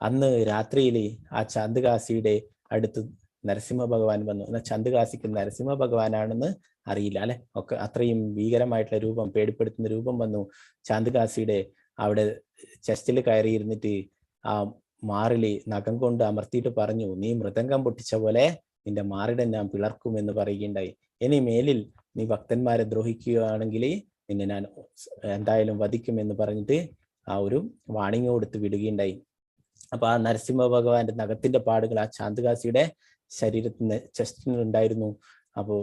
അന്ന് രാത്രിയിൽ ആ ചാന്ദ് കാസിയുടെ അടുത്ത് നരസിംഹ ഭഗവാൻ വന്നു. എന്നാൽ ചാന്ദ് കാസിക്ക് നരസിംഹ ഭഗവാനാണെന്ന് അറിയില്ല അല്ലെ. ഒക്കെ അത്രയും ഭീകരമായിട്ടുള്ള രൂപം, പേടിപ്പെടുത്തുന്ന രൂപം വന്നു. ചാന്ദ് കാസിയുടെ അവിടെ ചെസ്റ്റിൽ കയറിയിരുന്നിട്ട് ആ മാറില് നഖം കൊണ്ട് അമർത്തിയിട്ട് പറഞ്ഞു, നീ മൃദംഗം പൊട്ടിച്ച പോലെ നിന്റെ മാറിടം ഞാൻ പിളർക്കും എന്ന് പറയുകയുണ്ടായി. ഇനി മേലിൽ നീ ഭക്തന്മാരെ ദ്രോഹിക്കുകയാണെങ്കിൽ നിന്നെ ഞാൻ എന്തായാലും വധിക്കും എന്ന് പറഞ്ഞിട്ട് ആ ഒരു വാണിംഗ് കൊടുത്ത് വിടുകയുണ്ടായി. അപ്പൊ ആ നരസിംഹ ഭഗവാന്റെ നഖത്തിന്റെ പാടുകൾ ആ ചാന്ദ് കാസിയുടെ ശരീരത്തിന് ചെസ്റ്റിനുണ്ടായിരുന്നു. അപ്പോ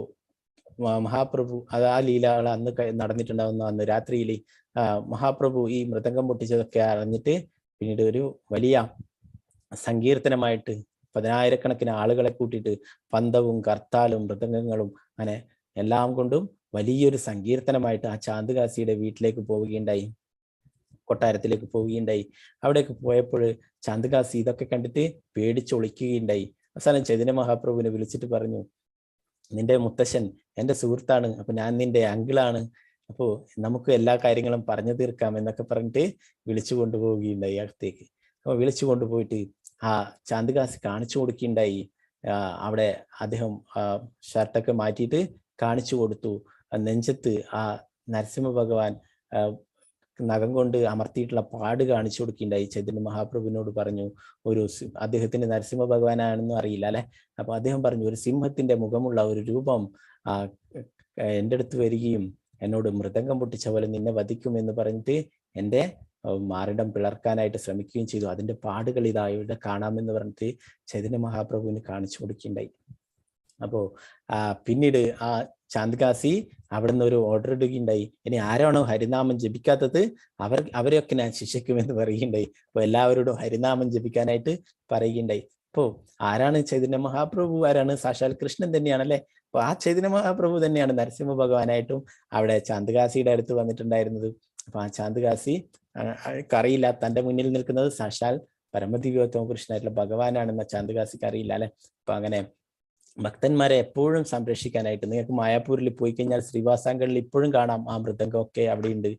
മഹാപ്രഭു അത് ആ ലീലകൾ അന്ന് നടന്നിട്ടുണ്ടാവുന്ന അന്ന് രാത്രിയിൽ മഹാപ്രഭു ഈ മൃദംഗം പൊട്ടിച്ചതൊക്കെ അറിഞ്ഞിട്ട് പിന്നീട് ഒരു വലിയ സങ്കീർത്തനമായിട്ട് 10,000-കണക്കിന് ആളുകളെ കൂട്ടിയിട്ട് പന്തവും കർത്താലും മൃദംഗങ്ങളും അങ്ങനെ എല്ലാം കൊണ്ടും വലിയൊരു സങ്കീർത്തനമായിട്ട് ആ ചാന്ദ് കാസിയുടെ വീട്ടിലേക്ക് പോവുകയുണ്ടായി, കൊട്ടാരത്തിലേക്ക് പോവുകയുണ്ടായി. അവിടേക്ക് പോയപ്പോൾ ചാന്ദ് കാസി ഇതൊക്കെ കണ്ടിട്ട് പേടിച്ചൊളിക്കുകയുണ്ടായി. അവസാനം ചൈതന്യ മഹാപ്രഭുവിനെ വിളിച്ചിട്ട് പറഞ്ഞു, നിന്റെ മുത്തശ്ശൻ എൻ്റെ സുഹൃത്താണ്, അപ്പൊ ഞാൻ നിന്റെ അങ്കിളാണ്, അപ്പോ നമുക്ക് എല്ലാ കാര്യങ്ങളും പറഞ്ഞു തീർക്കാം എന്നൊക്കെ പറഞ്ഞിട്ട് വിളിച്ചു കൊണ്ടുപോവുകയുണ്ടായി അകത്തേക്ക്. അപ്പൊ വിളിച്ചു കൊണ്ടുപോയിട്ട് ആ ചാന്ദ് കാസി കാണിച്ചു കൊടുക്കുകയുണ്ടായി. അവിടെ അദ്ദേഹം ഷർട്ടൊക്കെ മാറ്റിയിട്ട് കാണിച്ചു കൊടുത്തു. നെഞ്ചത്ത് ആ നരസിംഹ ഭഗവാൻ നഖം കൊണ്ട് അമർത്തിയിട്ടുള്ള പാട് കാണിച്ചു കൊടുക്കുകയുണ്ടായി. ചൈതന്യ മഹാപ്രഭുവിനോട് പറഞ്ഞു, അദ്ദേഹത്തിന് നരസിംഹ ഭഗവാനാണെന്നും അറിയില്ല അല്ലെ. അപ്പൊ അദ്ദേഹം പറഞ്ഞു, ഒരു സിംഹത്തിന്റെ മുഖമുള്ള ഒരു രൂപം എൻ്റെ അടുത്ത് വരികയും എന്നോട് മൃദംഗം പൊട്ടിച്ച പോലെ നിന്നെ വധിക്കും എന്ന് പറഞ്ഞിട്ട് എൻ്റെ മാറിടം പിളർക്കാനായിട്ട് ശ്രമിക്കുകയും ചെയ്തു. അതിന്റെ പാടുകൾ ഇതാ ഇവിടെ കാണാമെന്ന് പറഞ്ഞിട്ട് ചൈതന്യ മഹാപ്രഭുവിന് കാണിച്ചു കൊടുക്കുകയുണ്ടായി. അപ്പോ പിന്നീട് ആ ചാന്ദ് കാസി അവിടെ നിന്ന് ഒരു ഓർഡർ ഇടുകയുണ്ടായി, ഇനി ആരാണോ ഹരിനാമം ജപിക്കാത്തത് അവരെയൊക്കെ ഞാൻ ശിക്ഷിക്കുമെന്ന് പറയുകയുണ്ടായി. അപ്പൊ എല്ലാവരോടും ഹരിനാമം ജപിക്കാനായിട്ട് പറയുകയുണ്ടായി. അപ്പോ ആരാണ് ചൈതന്യ മഹാപ്രഭു? ആരാണ്? സാക്ഷാൽ കൃഷ്ണൻ തന്നെയാണല്ലേ. അപ്പൊ ആ ചൈതന്യ മഹാപ്രഭു തന്നെയാണ് നരസിംഹ ഭഗവാനായിട്ടും അവിടെ ചാന്ദ് കാസിയുടെ അടുത്ത് വന്നിട്ടുണ്ടായിരുന്നത്. അപ്പൊ ആ ചാന്ദ് കാസി അറിയില്ല തന്റെ മുന്നിൽ നിൽക്കുന്നത് സാക്ഷാൽ പരമദിവ്യോത്തമ പുരുഷനായിട്ടുള്ള ഭഗവാനാണെന്ന ചാന്ദ് കാസിക്ക് അറിയില്ല അല്ലെ. അപ്പൊ അങ്ങനെ ഭക്തന്മാരെ എപ്പോഴും സംരക്ഷിക്കാനായിട്ട് നിങ്ങൾക്ക് മായാപൂരിൽ പോയി കഴിഞ്ഞാൽ ശ്രീവാസാങ്കണിൽ ഇപ്പോഴും കാണാം ആ മൃദംഗമൊക്കെ അവിടെയുണ്ട്.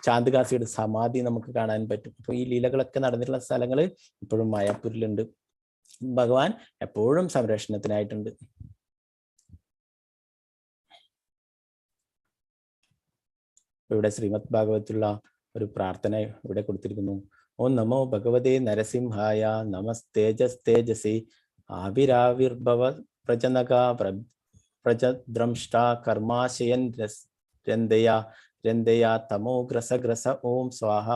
ചാന്ദ് കാസിയുടെ സമാധി നമുക്ക് കാണാൻ പറ്റും. അപ്പൊ ഈ ലീലകളൊക്കെ നടന്നിട്ടുള്ള സ്ഥലങ്ങൾ ഇപ്പോഴും മായാപൂരിലുണ്ട്. ഭഗവാൻ എപ്പോഴും സംരക്ഷണത്തിനായിട്ടുണ്ട്. ഇവിടെ ശ്രീമദ് ഭാഗവത്തുള്ള ഒരു പ്രാർത്ഥന ഇവിടെ കൊടുത്തിരിക്കുന്നു. ഓം നമോ ഭഗവതേ നരസിംഹായ നമസ്തേജസ്തേജസി ആവിരാവിർഭവ പ്രജനക പ്രജദ്രംഷ്ട കർമാശയൻ രന്ദയ തമോഗ്രസ ഓം സ്വാഹ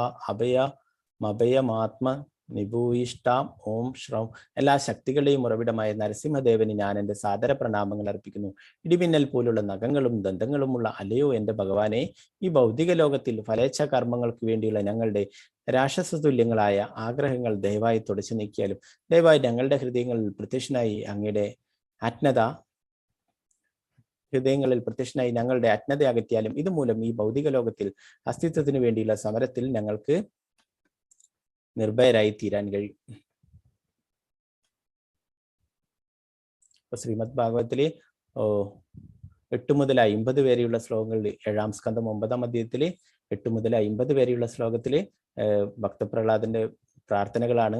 അഭയമാത്മ നിഭൂയിഷ്ടാം ഓം ശ്രൗം. എല്ലാ ശക്തികളുടെയും ഉറവിടമായ നരസിംഹദേവന് ഞാൻ എൻ്റെ സാദര പ്രണാമങ്ങൾ അർപ്പിക്കുന്നു. ഇടിമിന്നൽ പോലുള്ള നഖങ്ങളും ദന്തങ്ങളുമുള്ള അലയോ എൻ്റെ ഭഗവാനെ, ഈ ഭൗതിക ലോകത്തിൽ ഫലേച്ഛ കർമ്മങ്ങൾക്ക് വേണ്ടിയുള്ള ഞങ്ങളുടെ രാക്ഷസതുല്യങ്ങളായ ആഗ്രഹങ്ങൾ ദയവായി തുടച്ചു നീക്കിയാലും ദയവായി ഞങ്ങളുടെ ഹൃദയങ്ങളിൽ പ്രത്യക്ഷനായി ഞങ്ങളുടെ അജ്ഞത അകറ്റിയാലും ഇതുമൂലം ഈ ഭൗതിക ലോകത്തിൽ അസ്തിത്വത്തിന് വേണ്ടിയുള്ള സമരത്തിൽ ഞങ്ങൾക്ക് നിർഭയരായി തീരാൻ കഴിയും. ശ്രീമദ് ഭാഗവത്തിലെ 8 മുതൽ 50 വരെയുള്ള ശ്ലോകങ്ങളിൽ 7-ാം സ്കന്ധം 9-ാം അധ്യായത്തില് 8 മുതൽ 50 വരെയുള്ള ശ്ലോകത്തില് ഭക്തപ്രഹ്ലാദന്റെ പ്രാർത്ഥനകളാണ്.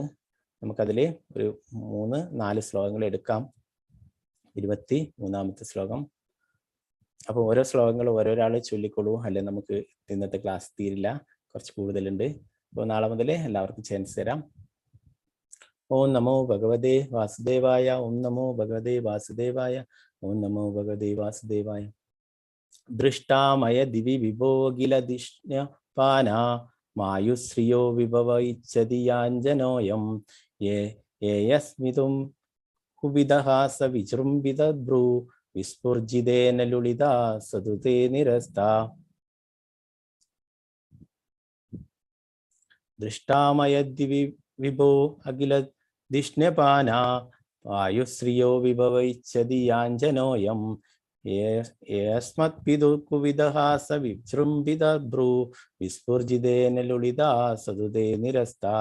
നമുക്കതില് ഒരു 3-4 ശ്ലോകങ്ങൾ എടുക്കാം. 23-ാമത്തെ ശ്ലോകം. അപ്പൊ ഓരോ ശ്ലോകങ്ങൾ ഓരോരാൾ ചൊല്ലിക്കൊള്ളൂ, അല്ലെ നമുക്ക് ഇന്നത്തെ ക്ലാസ് തീരില്ല, കുറച്ച് കൂടുതലുണ്ട്. അപ്പോൾ നാളെ മുതൽ എല്ലാവർക്കും ചാൻസ് തരാം. ഓം നമോ ഭഗവതേ വാസുദേവായ. ഓം നമോ ഭഗവതേ വാസുദേവായ. ഓം നമോ ഭഗവതേ വാസുദേവായ. ദൃഷ്ടാമയ ദിവി വിഭോഗിലദിഷ്ണ്യപാന മായുശ്രിയോ വിഭവ ഇച്ഛതിയാഞ്ജനോയം യേയസ്മിതും കുവിദഹാസ വിജൃംഭിതഭ്രൂ വിസ്ഫുർജിതേന ലുളിതാ സതുതേ നിരസ്താ. ദൃഷ്ടാമയദ്വി വിഭോ അഖില ദിഷ്ണ്യപാന വായുശ്രിയോ വിഭവ ഇച്ഛതിയാഞ്ജനോയം യേസ്മത്പിതു കുവിദഹാസ വിജൃംഭിതഭ്രൂ വിസ്ഫുർജിതേന ലുളിതാ സതുതേ നിരസ്താ.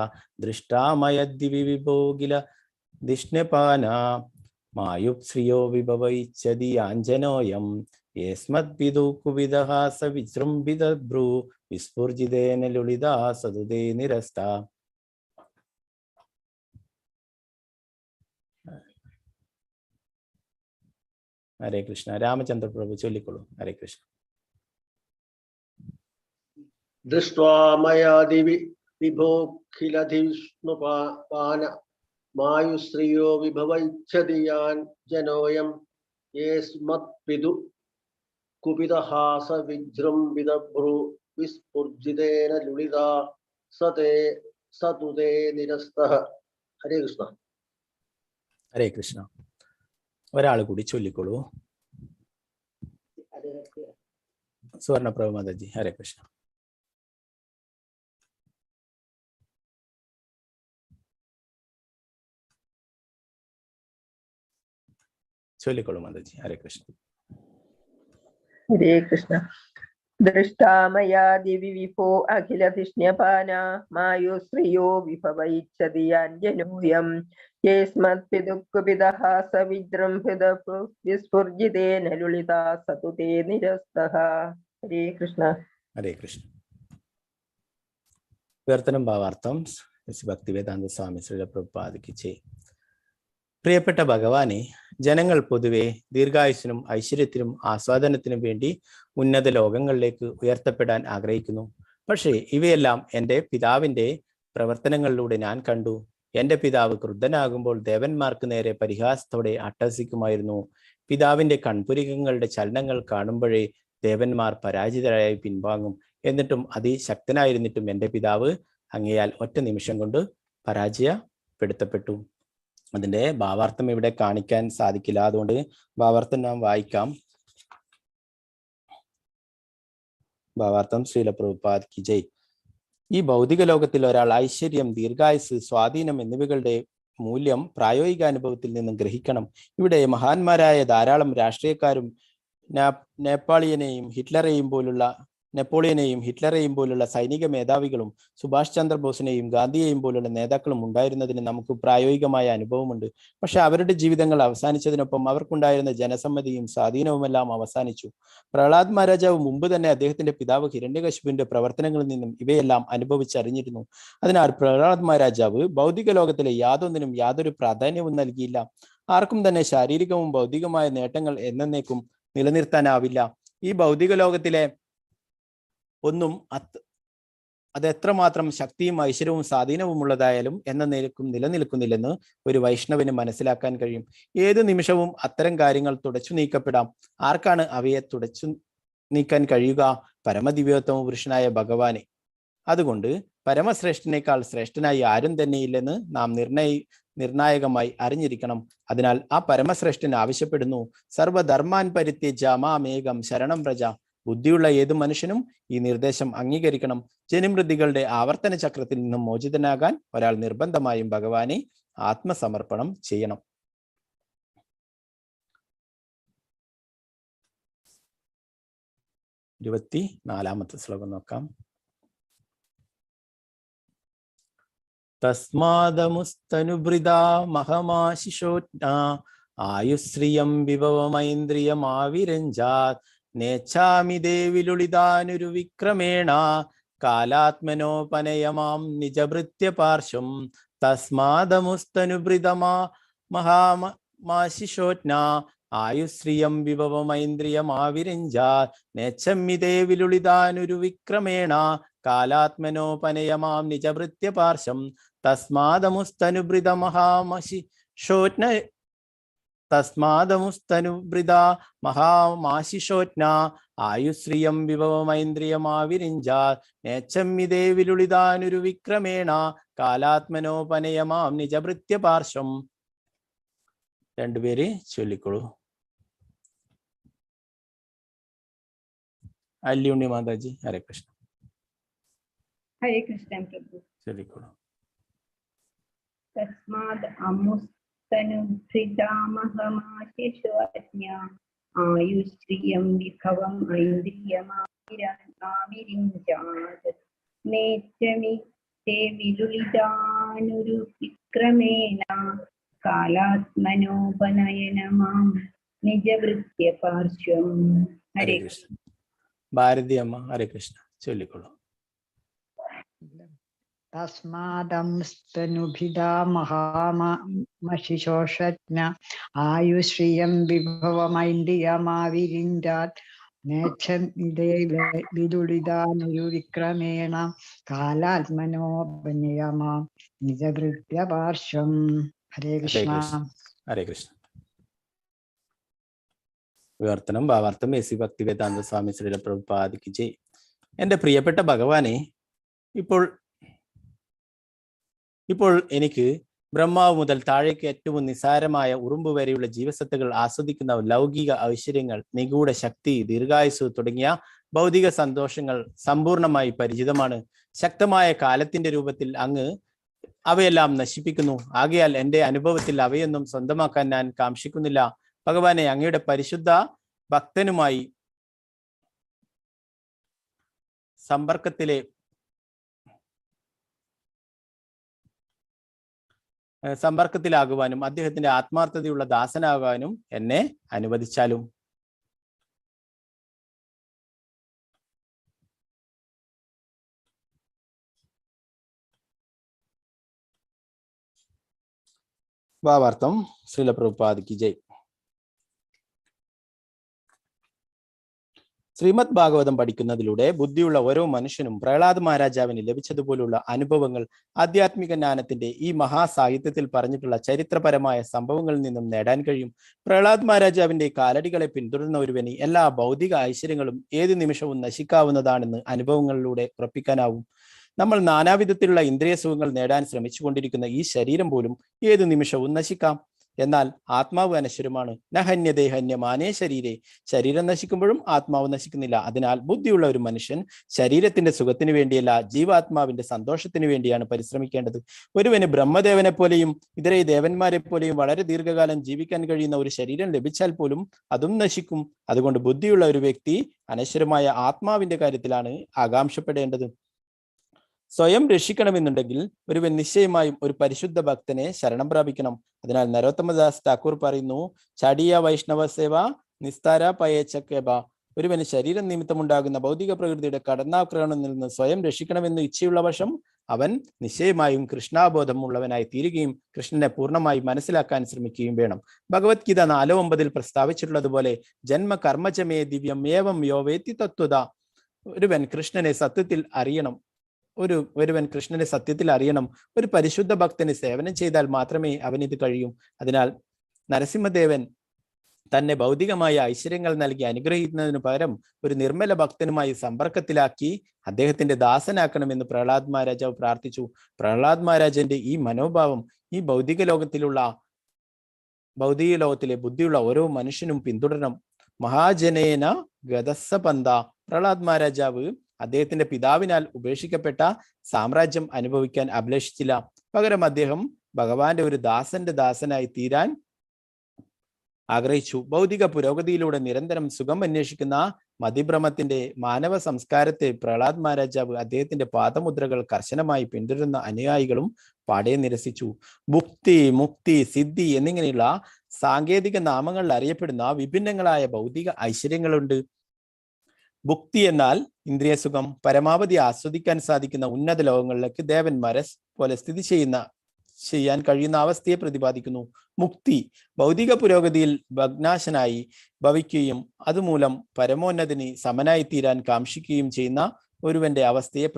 ദൃഷ്ടാമയദ്വി വിഭോഗില ദിഷ്ണ്യപാന മായുശ്രിയോ വിഭവ ഇച്ഛതിയാഞ്ജനോയം യേസ്മത്പിതു കുവിദഹാസ വിജൃംഭിതഭ്രൂ വിസ്ഫുർജിതേന ലുളിതാ സതുതേ നിരസ്താ. ഹരേ കൃഷ്ണ. രാമചന്ദ്ര പ്രഭു ചൊല്ലിക്കൊള്ളൂ. ഹരേ കൃഷ്ണ. ദൃഷ്ട്വാ മയാ ദിവി വിഭോഖിലധിഷ്ണുപാന മായുശ്രിയോ വിഭവ ഇച്ഛതിയാഞ്ജനോയം യേസ്മത്പിതു കുപിതഹാസ വിജൃംഭിതഭ്രൂ വിസ്ഫുർജിതേന ലുളിതാ സതുതേ നിരസ്തഃ. ഹരേ കൃഷ്ണ. ഹരേ കൃഷ്ണ. ഒരാൾ കൂടി ചൊല്ലിക്കൊള്ളൂ. സുവർണപ്രഭ മാതാജി. ഹരേ കൃഷ്ണ. ചൊല്ലിക്കൊള്ളൂ മാതാജി. ഹരേ കൃഷ്ണ. ഹരേ കൃഷ്ണ. ദൃഷ്ടാമയാ ദിവി വിഭോ അഖിലധിഷ്ണ്യപാന മായുശ്രിയോ വിഭവ ഇച്ഛതിയാഞ്ജനോയം യേസ്മത്പിതുക്കുപിതഹാസ വിജൃംഭിതഭ്രൂ വിസ്ഫുർജിതേന ലുളിതാ സതുതേ നിരസ്തഃ. ഹരേ കൃഷ്ണ. ഹരേ കൃഷ്ണ. വിവർത്തനം ഭാവാർത്ഥം ഭക്തിവേദാന്ത സ്വാമി ശ്രീല പ്രഭുപാദയ്ക്ക് ജയ്. പ്രിയപ്പെട്ട ഭഗവാനെ, ജനങ്ങൾ പൊതുവെ ദീർഘായുസ്സിനും ഐശ്വര്യത്തിനും ആസ്വാദനത്തിനും വേണ്ടി ഉന്നത ലോകങ്ങളിലേക്ക് ഉയർത്തപ്പെടാൻ ആഗ്രഹിക്കുന്നു. പക്ഷേ ഇവയെല്ലാം എൻ്റെ പിതാവിൻ്റെ പ്രവർത്തനങ്ങളിലൂടെ ഞാൻ കണ്ടു. എൻ്റെ പിതാവ് ക്രുദ്ധനാകുമ്പോൾ ദേവന്മാർക്ക് നേരെ പരിഹാസത്തോടെ അട്ടഹസിക്കുമായിരുന്നു. പിതാവിൻ്റെ കൺപുരികങ്ങളുടെ ചലനങ്ങൾ കാണുമ്പോഴേ ദേവന്മാർ പരാജിതരായി പിൻവാങ്ങും. എന്നിട്ടും അതിശക്തനായിരുന്നിട്ടും എൻ്റെ പിതാവ് അങ്ങയാൽ ഒറ്റ നിമിഷം കൊണ്ട് പരാജയപ്പെടുത്തപ്പെട്ടു. അതിൻ്റെ ഭാവാർത്ഥം ഇവിടെ കാണിക്കാൻ സാധിക്കില്ല, അതുകൊണ്ട് ഭാവാർത്ഥം നാം വായിക്കാം. ഭാവാർത്ഥം ശ്രീല പ്രഭുപാദ് കി ജയ്. ഈ ഭൗതിക ലോകത്തിൽ ഒരാൾ ഐശ്വര്യം, ദീർഘായുസ്, സ്വാധീനം എന്നിവകളുടെ മൂല്യം പ്രായോഗിക അനുഭവത്തിൽ നിന്നും ഗ്രഹിക്കണം. ഇവിടെ മഹാന്മാരായ ധാരാളം രാഷ്ട്രീയക്കാരും നെപ്പോളിയനെയും ഹിറ്റ്ലറെയും പോലുള്ള സൈനിക മേധാവികളും സുഭാഷ് ചന്ദ്രബോസിനെയും ഗാന്ധിയെയും പോലുള്ള നേതാക്കളും ഉണ്ടായിരുന്നതിന് നമുക്ക് പ്രായോഗികമായ അനുഭവമുണ്ട്. പക്ഷെ അവരുടെ ജീവിതങ്ങൾ അവസാനിച്ചതിനൊപ്പം അവർക്കുണ്ടായിരുന്ന ജനസമ്മതിയും സ്വാധീനവുമെല്ലാം അവസാനിച്ചു. പ്രഹ്ലാദ് മഹാരാജാവ് മുമ്പ് തന്നെ അദ്ദേഹത്തിന്റെ പിതാവ് ഹിരണ്യകശിപുവിന്റെ പ്രവർത്തനങ്ങളിൽ നിന്നും ഇവയെല്ലാം അനുഭവിച്ചറിഞ്ഞിരുന്നു. അതിനാൽ പ്രഹ്ലാദ് മഹാരാജാവ് ഭൗതിക ലോകത്തിലെ യാതൊന്നിനും യാതൊരു പ്രാധാന്യവും നൽകിയില്ല. ആർക്കും തന്നെ ശാരീരികവും ഭൗതികമായ നേട്ടങ്ങൾ എന്നേക്കും നിലനിർത്താനാവില്ല. ഈ ഭൗതിക ലോകത്തിലെ ഒന്നും അത് എത്രമാത്രം ശക്തിയും ഐശ്വര്യവും സ്വാധീനവും ഉള്ളതായാലും എന്ന നിലക്കും നിലനിൽക്കുന്നില്ലെന്ന് ഒരു വൈഷ്ണവന് മനസ്സിലാക്കാൻ കഴിയും. ഏതു നിമിഷവും അത്തരം കാര്യങ്ങൾ തുടച്ചു നീക്കപ്പെടാം. ആർക്കാണ് അവയെ തുടച്ചു നീക്കാൻ കഴിയുക? പരമദിവ്യോത്തമ പുരുഷനായ ഭഗവാനെ. അതുകൊണ്ട് പരമശ്രേഷ്ഠനേക്കാൾ ശ്രേഷ്ഠനായി ആരും തന്നെയില്ലെന്ന് നാം നിർണായകമായി അറിഞ്ഞിരിക്കണം. അതിനാൽ ആ പരമശ്രേഷ്ഠൻ ആവശ്യപ്പെടുന്നു, സർവധർമാൻ പരിത്യജ്യ മാമേകം ശരണം വ്രജ. ബുദ്ധിയുള്ള ഏതു മനുഷ്യനും ഈ നിർദ്ദേശം അംഗീകരിക്കണം. ജനിമൃതികളുടെ ആവർത്തന ചക്രത്തിൽ നിന്നും മോചിതനാകാൻ ഒരാൾ നിർബന്ധമായും ഭഗവാനെ ആത്മസമർപ്പണം ചെയ്യണം. 24-ാമത്തെ ശ്ലോകം നോക്കാം. തസ്മാദമുസ്തനുഭൃതാ മഹമാശിശോജ്ഞ ആയുശ്രിയം വിഭവമൈന്ദ്രിയമാവിരഞ്ജാത് നേച്ഛാമി ദേവിലുളിതാനുരു വിക്രമേണ കാലാത്മനോപനയമാം നിജഭൃത്യപാർശ്വം തസ്മാദമുസ്തനുഭൃതമാ മഹാമാശിഷോജ്ഞ ആയുശ്രിയം വിഭവമൈന്ദ്രിയമാവിരഞ്ജാത് നേച്ഛാമി ദേവിലുളിതാനുരു വിക്രമേണ കാലാത്മനോപനയമാം നിജഭൃത്യപാർശ്വം തസ്മാദമുസ്തനുഭൃത മഹാമാശിഷോജ്ഞ ആയുശ്രിയം വിഭവമൈന്ദ്രിയമാവിരിഞ്ചാത് നേച്ഛാമി ദേവിലുളിതാനുരു വിക്രമേണ കാലാത്മനോപനയമാം നിജഭൃത്യപാർശ്വം. രണ്ടുപേര് ചൊല്ലിക്കോളൂ. അല്ലുണ്ണി മാതാജി. ഹരേ കൃഷ്ണ. ഹരേ കൃഷ്ണ പ്രഭു. ചൊല്ലിക്കോളൂ. തസ്മാദ് അമുസ്തനുഭൃതാമഹമാശിഷോജ്ഞ ആയുശ്രിയം വിഭവം ഐന്ദ്രിയമാവിരിഞ്ചാത് നേച്ഛാമി ദേവിലുളിതാനുരു വിക്രമേണ കാലാത്മനോപനയനമാം നിജഭൃത്യപാർശ്വം. ഹരേ കൃഷ്ണ. ഭാരതി അമ്മ. ഹരേ കൃഷ്ണ. ചൊല്ലിക്കോളൂ. തസ്മാദംസ്തനുഭിദാ മഹാമശിശോഷജ്ഞ ആയുശ്രിയം വിഭവമൈന്ദ്രിയമാവിരിഞ്ചാത് നേച്ഛാമി ദേവിലുളിതാനുരു വിക്രമേണ കാലാത്മനോപനയമാം നിജഭൃത്യപാർശ്വം. ഹരേ കൃഷ്ണ. ഹരേ കൃഷ്ണ. വിവർത്തനം ഭാവാർത്ഥം എ സി ഭക്തിവേദാന്ത സ്വാമി ശ്രീല പ്രഭുപാദിക്ക് ജയ്. എൻ്റെ പ്രിയപ്പെട്ട ഭഗവാനെ, ഇപ്പോൾ എനിക്ക് ബ്രഹ്മാവ് മുതൽ താഴേക്ക് ഏറ്റവും നിസാരമായ ഉറുമ്പ് വരെയുള്ള ജീവസത്തകൾ ആസ്വദിക്കുന്ന ലൗകിക ഐശ്വര്യങ്ങൾ, നിഗൂഢ ശക്തി, ദീർഘായുസ് തുടങ്ങിയ ഭൗതിക സന്തോഷങ്ങൾ സമ്പൂർണമായി പരിചിതമാണ്. ശക്തമായ കാലത്തിന്റെ രൂപത്തിൽ അങ്ങ് അവയെല്ലാം നശിപ്പിക്കുന്നു. ആകയാൽ എൻ്റെ അനുഭവത്തിൽ അവയൊന്നും സ്വന്തമാക്കാൻ ഞാൻ കാക്ഷിക്കുന്നില്ല. ഭഗവാനെ, അങ്ങയുടെ പരിശുദ്ധ ഭക്തനുമായി സമ്പർക്കത്തിലാകുവാനും അദ്ദേഹത്തിന്റെ ആത്മാർത്ഥതയുള്ള ദാസനാകാനും എന്നെ അനുവദിച്ചാലും. ഭാവാർത്ഥം ശ്രീല പ്രഭുപാദിക്ക് ജയ്. ശ്രീമദ് ഭാഗവതം പഠിക്കുന്നതിലൂടെ ബുദ്ധിയുള്ള ഓരോ മനുഷ്യനും പ്രഹ്ലാദ് മഹാരാജാവിന് ലഭിച്ചതുപോലുള്ള അനുഭവങ്ങൾ ആധ്യാത്മിക ജ്ഞാനത്തിന്റെ ഈ മഹാസാഹിത്യത്തിൽ പറഞ്ഞിട്ടുള്ള ചരിത്രപരമായ സംഭവങ്ങളിൽ നിന്നും നേടാൻ കഴിയും. പ്രഹ്ലാദ് മഹാരാജാവിന്റെ കാലടികളെ പിന്തുടർന്ന ഒരുവന് എല്ലാ ഭൗതിക ഐശ്വര്യങ്ങളും ഏതു നിമിഷവും നശിക്കാവുന്നതാണെന്ന് അനുഭവങ്ങളിലൂടെ ഉറപ്പിക്കാനാവും. നമ്മൾ നാനാവിധത്തിലുള്ള ഇന്ദ്രിയ സുഖങ്ങൾ നേടാൻ ശ്രമിച്ചുകൊണ്ടിരിക്കുന്ന ഈ ശരീരം പോലും ഏതു നിമിഷവും നശിക്കാം. എന്നാൽ ആത്മാവ് അനശ്വരമാണ്. നഹന്യതേ ഹന്യമാനേ ശരീരേ. ശരീരം നശിക്കുമ്പോഴും ആത്മാവ് നശിക്കുന്നില്ല. അതിനാൽ ബുദ്ധിയുള്ള ഒരു മനുഷ്യൻ ശരീരത്തിന്റെ സുഖത്തിന് വേണ്ടിയല്ല, ജീവാത്മാവിന്റെ സന്തോഷത്തിന് വേണ്ടിയാണ് പരിശ്രമിക്കേണ്ടത്. ഒരുവന് ബ്രഹ്മദേവനെ പോലെയും ഇതര ദേവന്മാരെ പോലെയും വളരെ ദീർഘകാലം ജീവിക്കാൻ കഴിയുന്ന ഒരു ശരീരം ലഭിച്ചാൽ പോലും അതും നശിക്കും. അതുകൊണ്ട് ബുദ്ധിയുള്ള ഒരു വ്യക്തി അനശ്വരമായ ആത്മാവിന്റെ കാര്യത്തിലാണ് ആകാംക്ഷപ്പെടേണ്ടത്. സ്വയം രക്ഷിക്കണമെന്നുണ്ടെങ്കിൽ ഒരുവൻ നിശ്ചയമായും ഒരു പരിശുദ്ധ ഭക്തനെ ശരണം പ്രാപിക്കണം. അതിനാൽ നരോത്തമദാസ് താക്കൂർ പറയുന്നു, ചാടിയ വൈഷ്ണവ സേവ നിസ്താര പയേച്ചക്കേബ. ഒരുവന് ശരീരം നിമിത്തമുണ്ടാകുന്ന ഭൗതിക പ്രകൃതിയുടെ കടന്നാക്രമണത്തിൽ നിന്ന് സ്വയം രക്ഷിക്കണമെന്ന് ഇച്ഛയുള്ള പക്ഷം അവൻ നിശ്ചയമായും കൃഷ്ണാബോധം ഉള്ളവനായി തീരുകയും കൃഷ്ണനെ പൂർണ്ണമായി മനസ്സിലാക്കാൻ ശ്രമിക്കുകയും വേണം. ഭഗവത്ഗീത 4:9 പ്രസ്താവിച്ചിട്ടുള്ളതുപോലെ ജന്മ കർമ്മചമേ ദിവ്യം ഏവം യോവേത്തി തത്വത. ഒരുവൻ കൃഷ്ണനെ സത്യത്തിൽ അറിയണം. ഒരു പരിശുദ്ധ ഭക്തന് സേവനം ചെയ്താൽ മാത്രമേ അവനിത് കഴിയൂ. അതിനാൽ നരസിംഹദേവൻ തന്നെ ഭൗതികമായ ഐശ്വര്യങ്ങൾ നൽകി അനുഗ്രഹിക്കുന്നതിനു പകരം ഒരു നിർമ്മല ഭക്തനുമായി സമ്പർക്കത്തിലാക്കി അദ്ദേഹത്തിന്റെ ദാസനാക്കണമെന്ന് പ്രഹ്ലാദ് മഹാരാജാവ് പ്രാർത്ഥിച്ചു. പ്രഹ്ലാദ് മഹാരാജന്റെ ഈ മനോഭാവം ഈ ഭൗതിക ലോകത്തിലെ ബുദ്ധിയുള്ള ഓരോ മനുഷ്യനും പിന്തുടരണം. മഹാജനേന ഗതസ്സപന്ത. പ്രഹ്ലാദ് മഹാരാജാവ് അദ്ദേഹത്തിന്റെ പിതാവിനാൽ ഉപേക്ഷിക്കപ്പെട്ട സാമ്രാജ്യം അനുഭവിക്കാൻ അഭിലഷിച്ചില്ല. പകരം അദ്ദേഹം ഭഗവാന്റെ ഒരു ദാസനായി തീരാൻ ആഗ്രഹിച്ചു. ഭൗതിക പുരോഗതിയിലൂടെ നിരന്തരം സുഖം അന്വേഷിക്കുന്ന മതിഭ്രമത്തിന്റെ മാനവ സംസ്കാരത്തെ പ്രഹ്ലാദ് മഹാരാജാവ് അദ്ദേഹത്തിന്റെ പാദമുദ്രകൾ കർശനമായി പിന്തുടരുന്ന അനുയായികളും പാടെ നിരസിച്ചു. ഭുക്തി, മുക്തി, സിദ്ധി എന്നിങ്ങനെയുള്ള സാങ്കേതിക നാമങ്ങളിൽ അറിയപ്പെടുന്ന വിഭിന്നങ്ങളായ ഭൗതിക ഐശ്വര്യങ്ങളുണ്ട്. ഭുക്തി എന്നാൽ ഇന്ദ്രിയ സുഖം, പരമാവധി ആസ്വദിക്കാൻ സാധിക്കുന്ന ഉന്നത ലോകങ്ങളിലേക്ക് ദേവന്മാരെ പോലെ ചെയ്യാൻ കഴിയുന്ന അവസ്ഥയെ പ്രതിപാദിക്കുന്നു. മുക്തി ഭൗതിക പുരോഗതിയിൽ ഭഗ്നാശനായി ഭവിക്കുകയും അതുമൂലം പരമോന്നതിന് സമനായി തീരാൻ കാക്ഷിക്കുകയും ചെയ്യുന്ന ഒരുവന്റെ അവസ്ഥയെ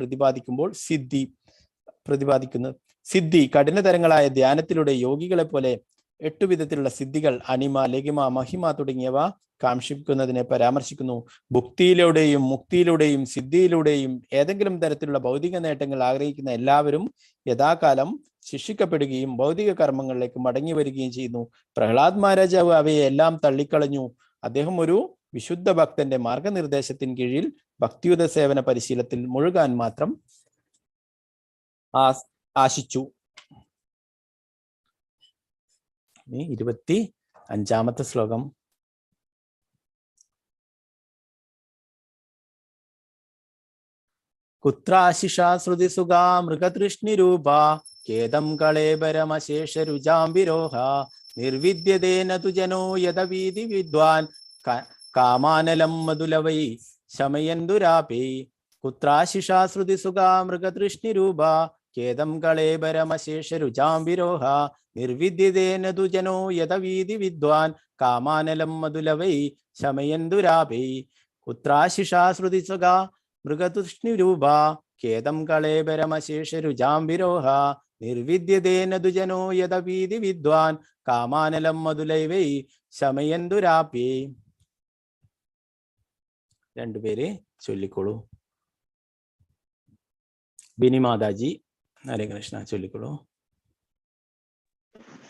സിദ്ധി കഠിനതരങ്ങളായ ധ്യാനത്തിലൂടെ യോഗികളെ പോലെ 8 വിധത്തിലുള്ള സിദ്ധികൾ, അണിമ, ലഘിമ, മഹിമ തുടങ്ങിയവ കാക്ഷിക്കുന്നതിനെ പരാമർശിക്കുന്നു. ഭുക്തിയിലൂടെയും മുക്തിയിലൂടെയും സിദ്ധിയിലൂടെയും ഏതെങ്കിലും തരത്തിലുള്ള ഭൗതിക നേട്ടങ്ങൾ ആഗ്രഹിക്കുന്ന എല്ലാവരും യഥാകാലം ശിക്ഷിക്കപ്പെടുകയും ഭൗതിക കർമ്മങ്ങളിലേക്ക് മടങ്ങി വരികയും ചെയ്യുന്നു. പ്രഹ്ലാദ് മഹാരാജാവ് അവയെ എല്ലാം തള്ളിക്കളഞ്ഞു. അദ്ദേഹം ഒരു വിശുദ്ധ ഭക്തന്റെ മാർഗനിർദ്ദേശത്തിന് കീഴിൽ ഭക്തിയുത സേവന പരിശീലനത്തിൽ മുഴുകാൻ മാത്രം ആശിച്ചു. 25ാമത്തെ ശ്ലോകം. കുത്രാശിഷാ ശ്രുതിസുഖാ മൃഗതൃഷ്ണിരൂപാ ഖേദം കളേബരമശേഷരുജാംബിരോഹ നിർവിദ്യതേന തു ജനോ യദവീതി വിദ്വാൻ കാമാനലം മധുലവൈ ശമയന്തുരാപേ. കുത്രാശിഷാ ശ്രുതിസുഖാ മൃഗതൃഷ്ണിരൂപാ ഖേദം കളേബരമശേഷരുജാംബിരോഹ നിർവിദ്യതേന തു ജനോ യദവീതി വിദ്വാൻ കാമാനലം മധുലവൈ ശമയന്തുരാപേ. കുത്രാശിഷാ ശ്രുതിസുഖാ മൃഗതൃഷ്ണിരൂപാ ഖേദം കളേബരമശേഷരുജാംബിരോഹ നിർവിദ്യതേന തു ജനോ യദവീതി വിദ്വാൻ കാമാനലം മധുലൈവൈ ശമയന്തുരാപേ. രണ്ടുപേര് ചൊല്ലിക്കോളൂ. ബിനി മാതാജി, ഹരേ കൃഷ്ണ, ചൊല്ലിക്കോളൂ.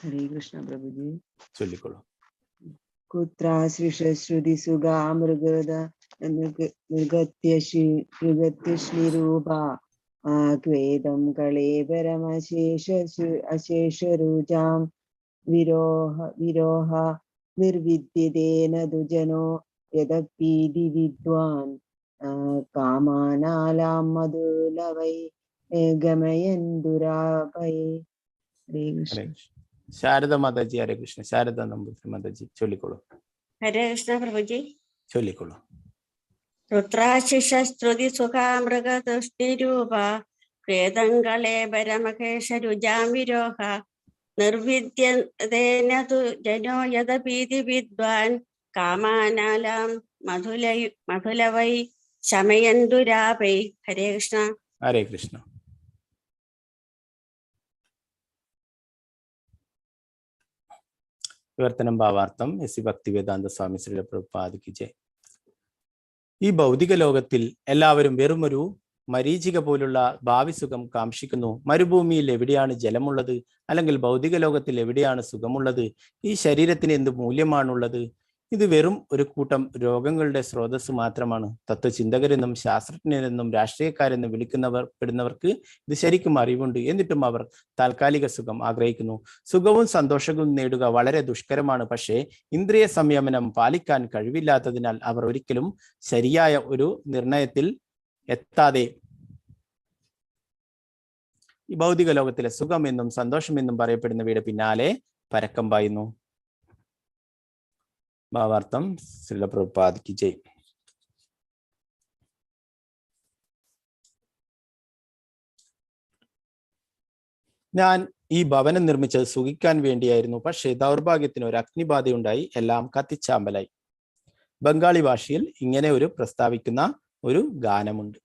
ഹരേ കൃഷ്ണ പ്രഭുജി. ചൊല്ലിക്കോളൂ. കുത്രാശ്രിശ്രുതിസുഖാ മൃഗത്യശ്രീരൂപ ഖേദം കളേബരമശേഷരുജാം വിരോഹ നിർവിദ്യതേന ദുജനോ യദപീതി വിദ്വാൻ കാമാനാലാം മധുലവൈ ഗമയന്തുരാപൈ. ഹരേ കൃഷ്ണ. ശാരദ മാതാജി, ഹരേ കൃഷ്ണ. ശാരദ നമ്പൂതിരി മാതാജി, ചൊല്ലിക്കോളൂ. ഹരേ കൃഷ്ണ പ്രഭുജി. ചൊല്ലിക്കോളൂ. രുദ്രാശിശ്രുതി സുഖാമൃഗതുഷ്ടിരൂപ ഖേദങ്ങളെ പരമകേശരുജാമിരോഹ നിർവിദ്യതേന തു ജനോ യദപീതി വിദ്വാൻ കാമാനാലാം മധുലവൈ ശമയന്തുരാപൈ. ഹരേ കൃഷ്ണ. ഹരേ കൃഷ്ണ. വിവർത്തനം ഭാവാർത്ഥം എസ് ഭക്തിവേദാന്ത സ്വാമി ശ്രീ പ്രഭുപാദ് കി ജയ്. ഈ ഭൗതിക ലോകത്തിൽ എല്ലാവരും വെറുമൊരു മരീചിക പോലുള്ള ഭാവി സുഖം കാക്ഷിക്കുന്നു. മരുഭൂമിയിൽ എവിടെയാണ് ജലമുള്ളത്? അല്ലെങ്കിൽ ഭൗതിക ലോകത്തിൽ എവിടെയാണ് സുഖമുള്ളത്? ഈ ശരീരത്തിന് എന്ത് മൂല്യമാണുള്ളത്? ഇത് വെറും ഒരു കൂട്ടം രോഗങ്ങളുടെ സ്രോതസ് മാത്രമാണ്. തത്വചിന്തകരെന്നും ശാസ്ത്രജ്ഞരെന്നും രാഷ്ട്രീയക്കാരെന്നും പെടുന്നവർക്ക് ഇത് ശരിക്കും അറിവുണ്ട്. എന്നിട്ടും അവർ താൽക്കാലിക സുഖം ആഗ്രഹിക്കുന്നു. സുഖവും സന്തോഷവും നേടുക വളരെ ദുഷ്കരമാണ്. പക്ഷേ ഇന്ദ്രിയ സംയമനം പാലിക്കാൻ കഴിവില്ലാത്തതിനാൽ അവർ ഒരിക്കലും ശരിയായ ഒരു നിർണയത്തിൽ എത്താതെ ഈ ഭൗതിക ലോകത്തിലെ സുഖമെന്നും സന്തോഷമെന്നും പറയപ്പെടുന്നവയുടെ പിന്നാലെ പരക്കം പായുന്നു. ഭാവാർത്ഥം ശ്രീല പ്രഭുപാദ് കി ജയ്. ഞാൻ ഈ ഭവനം നിർമ്മിച്ചത് സുഖിക്കാൻ വേണ്ടിയായിരുന്നു. പക്ഷേ ദൗർഭാഗ്യത്തിന് ഒരു അഗ്നിബാധയുണ്ടായി, എല്ലാം കത്തിച്ചാമ്പലായി. ബംഗാളി ഭാഷയിൽ ഇങ്ങനെ ഒരു പ്രസ്താവിക്കുന്ന ഒരു ഗാനമുണ്ട്.